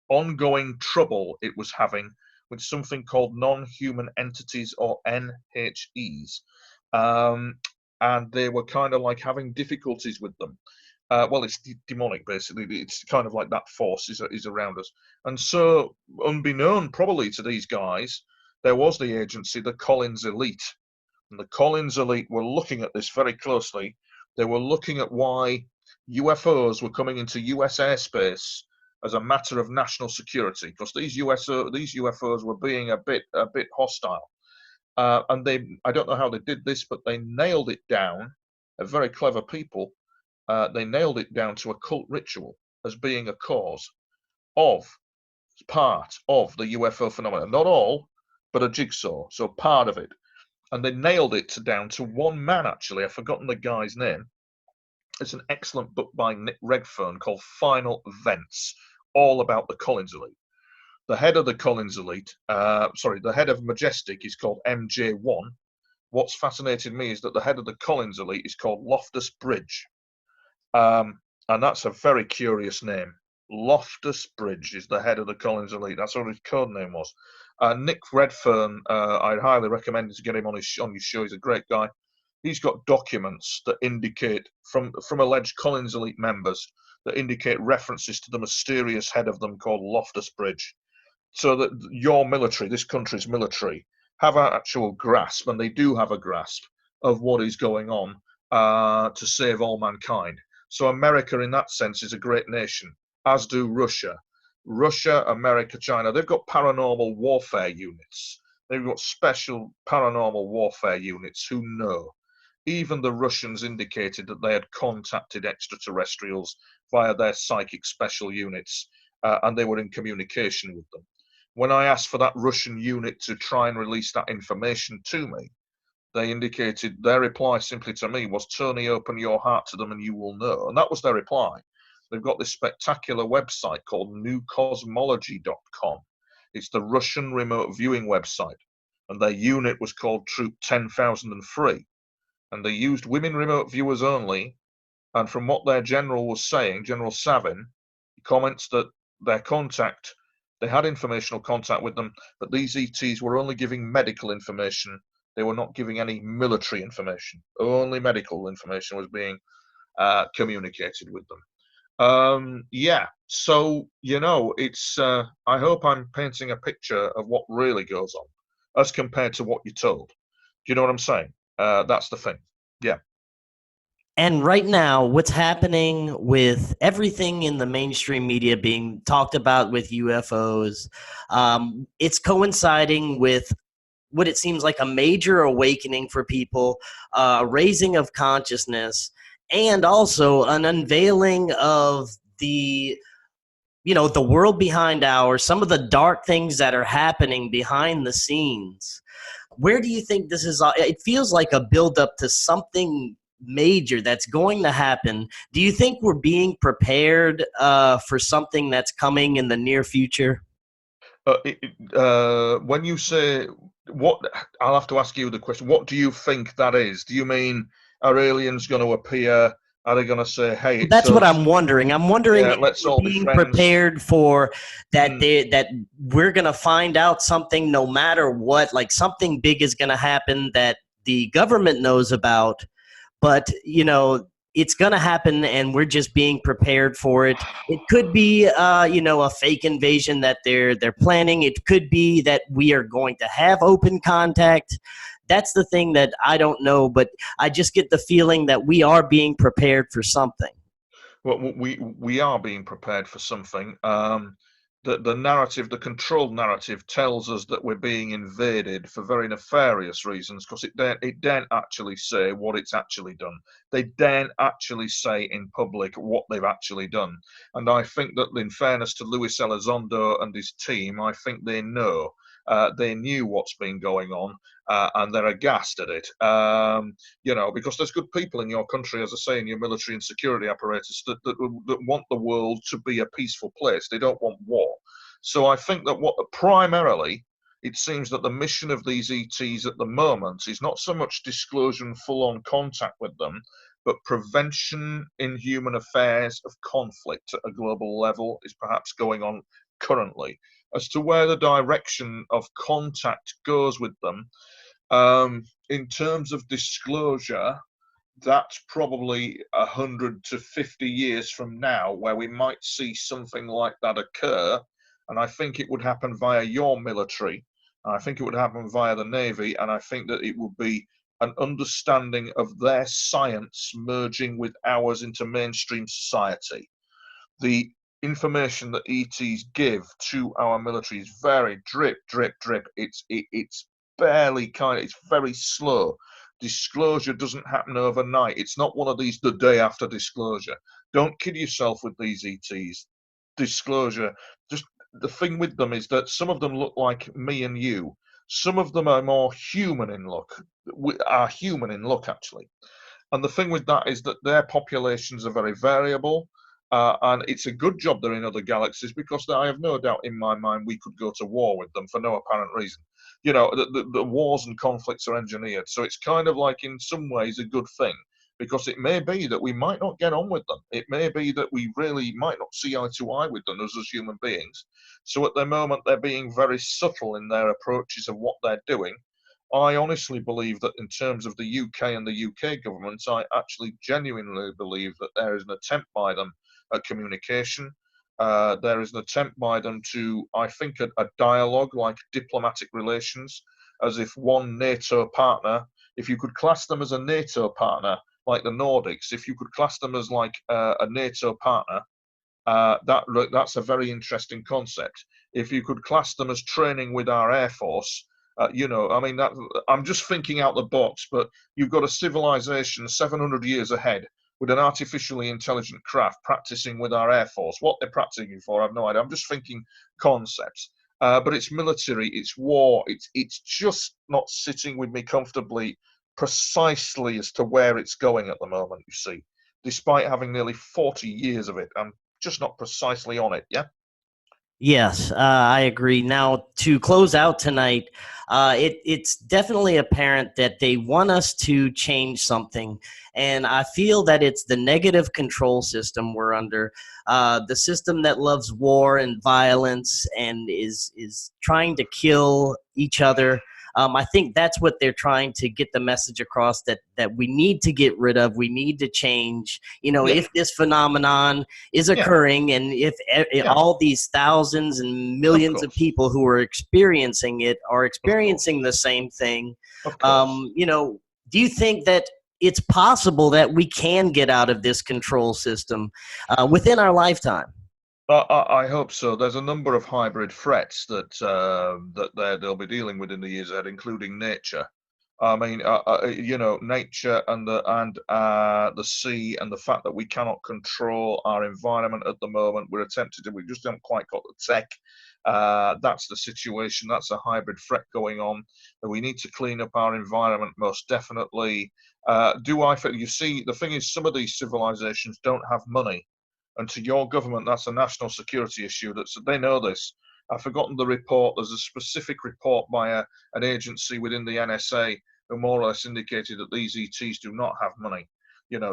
ongoing trouble it was having with something called non-human entities, or NHEs. And they were kind of like having difficulties with them. Well, it's demonic, basically. It's kind of like that force is around us. And so, unbeknown probably to these guys, there was the agency, the Collins Elite. And the Collins Elite were looking at this very closely. They were looking at why UFOs were coming into US airspace as a matter of national security, because these UFOs were being a bit hostile. And I don't know how they did this, but they nailed it down. Very clever people. They nailed it down to a cult ritual as being a cause of part of the UFO phenomenon. Not all, but a jigsaw. So part of it. And they nailed it down to one man, actually. I've forgotten the guy's name. It's an excellent book by Nick Redfern called Final Events, all about the Collins Elite. The head of the Collins Elite, the head of Majestic is called MJ1. What's fascinated me is that the head of the Collins Elite is called Loftus Bridge. And that's a very curious name. Loftus Bridge is the head of the Collins Elite. That's what his code name was. Nick Redfern, I'd highly recommend to get him on your show. He's a great guy. He's got documents that indicate from alleged Collins Elite members that indicate references to the mysterious head of them called Loftus Bridge. So that your military, this country's military, have an actual grasp, and they do have a grasp of what is going on to save all mankind. So America, in that sense, is a great nation, as do Russia. Russia, America, China, they've got paranormal warfare units. They've got special paranormal warfare units who know. Even the Russians indicated that they had contacted extraterrestrials via their psychic special units, and they were in communication with them. When I asked for that Russian unit to try and release that information to me, they indicated, their reply simply to me was, Tony, open your heart to them and you will know. And that was their reply. They've got this spectacular website called newcosmology.com. It's the Russian remote viewing website. And their unit was called Troop 10,003. And they used women remote viewers only. And from what their general was saying, General Savin, he comments that their contact They had informational contact with them, but these ETs were only giving medical information. They were not giving any military information. Only medical information was being communicated with them. Yeah, so it's I hope I'm painting a picture of what really goes on as compared to what you're told. Do you know what I'm saying? That's the thing. Yeah. And right now, what's happening with everything in the mainstream media being talked about with UFOs, it's coinciding with what it seems like a major awakening for people, raising of consciousness, and also an unveiling of the world behind ours, some of the dark things that are happening behind the scenes. Where do you think this is? It feels like a buildup to something major that's going to happen. Do you think we're being prepared for something that's coming in the near future? When you say what, I'll have to ask you the question. What do you think that is? Do you mean are aliens going to appear? Are they going to say, "Hey, it's That's what us. I'm wondering. I'm wondering Yeah, if let's we're all be being friends"? prepared for that. Mm. That we're gonna find out something no matter what. Like something big is gonna happen that the government knows about, but it's going to happen and we're just being prepared for it. It could be a fake invasion that they're planning. It could be that we are going to have open contact. That's the thing that I don't know, but I just get the feeling that we are being prepared for something. Well, we are being prepared for something. The narrative, the controlled narrative, tells us that we're being invaded for very nefarious reasons because it daren't actually say what it's actually done. They daren't actually say in public what they've actually done. And I think that, in fairness to Luis Elizondo and his team, I think they know. They knew what's been going on, and they're aghast at it. Because there's good people in your country, as I say, in your military and security apparatus that want the world to be a peaceful place. They don't want war. So I think that primarily it seems that the mission of these ETs at the moment is not so much disclosure and full-on contact with them, but prevention in human affairs of conflict at a global level is perhaps going on currently. As to where the direction of contact goes with them, in terms of disclosure, that's probably 100 to 50 years from now where we might see something like that occur. And I think it would happen via your military. I think it would happen via the Navy. And I think that it would be an understanding of their science merging with ours into mainstream society. The information that ETs give to our military is very drip, drip, drip. It's barely it's very slow. Disclosure doesn't happen overnight. It's not one of these the day after disclosure. Don't kid yourself with these ETs. Disclosure, just the thing with them is that some of them look like me and you. Some of them are more human in look, actually. And the thing with that is that their populations are very variable. And it's a good job they're in other galaxies because I have no doubt in my mind we could go to war with them for no apparent reason. The wars and conflicts are engineered. So it's kind of like, in some ways, a good thing because it may be that we might not get on with them. It may be that we really might not see eye to eye with them as human beings. So at the moment, they're being very subtle in their approaches of what they're doing. I honestly believe that in terms of the UK and the UK government, I actually genuinely believe that there is an attempt by them at communication. There is an attempt by them to, I think, a dialogue like diplomatic relations, as if one NATO partner, if you could class them as a NATO partner, like the Nordics, if you could class them as like a NATO partner, that's a very interesting concept. If you could class them as training with our Air Force, I'm just thinking out the box, but you've got a civilization 700 years ahead with an artificially intelligent craft practicing with our Air Force. What they're practicing for, I have no idea. I'm just thinking concepts. But it's military, it's war, it's just not sitting with me comfortably precisely as to where it's going at the moment, you see. Despite having nearly 40 years of it, I'm just not precisely on it, yeah? Yes, I agree. Now, to close out tonight, it's definitely apparent that they want us to change something. And I feel that it's the negative control system we're under, the system that loves war and violence and is trying to kill each other. I think that's what they're trying to get the message across, that we need to get rid of, we need to change. Yeah, If this phenomenon is yeah, occurring, and if yeah. all these thousands and Of millions of course, people who are experiencing it are of course, experiencing the same thing, of course. do you think that it's possible that we can get out of this control system within our lifetime? I hope so. There's a number of hybrid threats that they'll be dealing with in the years ahead, including nature. I mean, nature and the sea, and the fact that we cannot control our environment at the moment. We're attempting to. We just haven't quite got the tech. That's the situation. That's a hybrid threat going on. We need to clean up our environment, most definitely. Do I feel? You see, the thing is, some of these civilizations don't have money. And to your government, that's a national security issue. They know this. I've forgotten the report. There's a specific report by an agency within the NSA who more or less indicated that these ETs do not have money.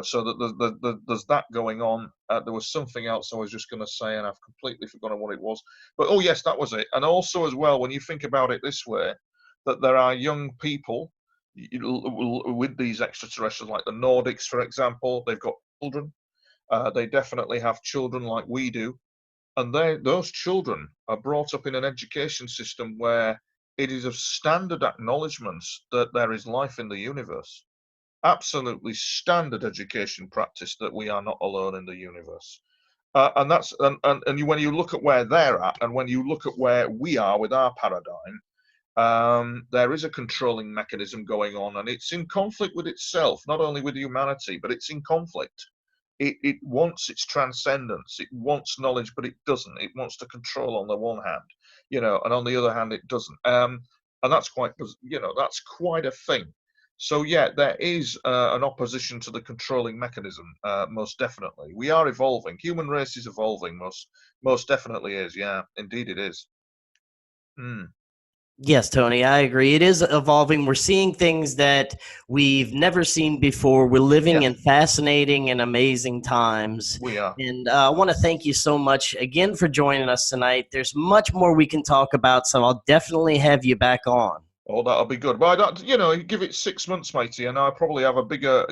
So that there's that going on. There was something else I was just going to say, and I've completely forgotten what it was. But oh yes, that was it. And also as well, when you think about it this way, that there are young people with these extraterrestrials, like the Nordics, for example. They've got children. They definitely have children like we do. And those children are brought up in an education system where it is of standard acknowledgements that there is life in the universe. Absolutely standard education practice that we are not alone in the universe. And when you look at where they're at, and when you look at where we are with our paradigm, there is a controlling mechanism going on, and it's in conflict with itself, not only with humanity, but it's in conflict. It wants its transcendence. It wants knowledge, but it doesn't. It wants to control on the one hand, and on the other hand, it doesn't. And that's that's quite a thing. So yeah, there is an opposition to the controlling mechanism. Most definitely, we are evolving. Human race is evolving. Most definitely is. Yeah, indeed, it is. Mm. Yes, Tony, I agree. It is evolving. We're seeing things that we've never seen before. We're living Yeah, in fascinating and amazing times. we are. And I want to thank you so much again for joining us tonight. There's much more we can talk about, so I'll definitely have you back on. Oh, that'll be good. Well, give it 6 months, matey, and I probably have a bigger,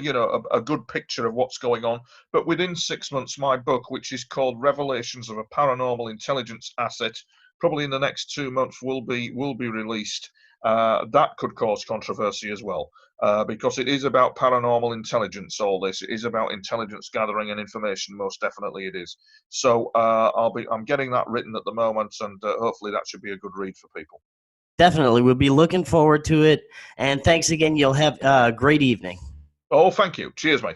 a good picture of what's going on. But within 6 months, my book, which is called Revelations of a Paranormal Intelligence Asset, probably in the next 2 months, will be released. That could cause controversy as well, because it is about paranormal intelligence. All this, it is about intelligence gathering and information. Most definitely, it is. So I'm getting that written at the moment, and hopefully that should be a good read for people. Definitely. We'll be looking forward to it. And thanks again. You'll have a great evening. Oh, thank you. Cheers, mate.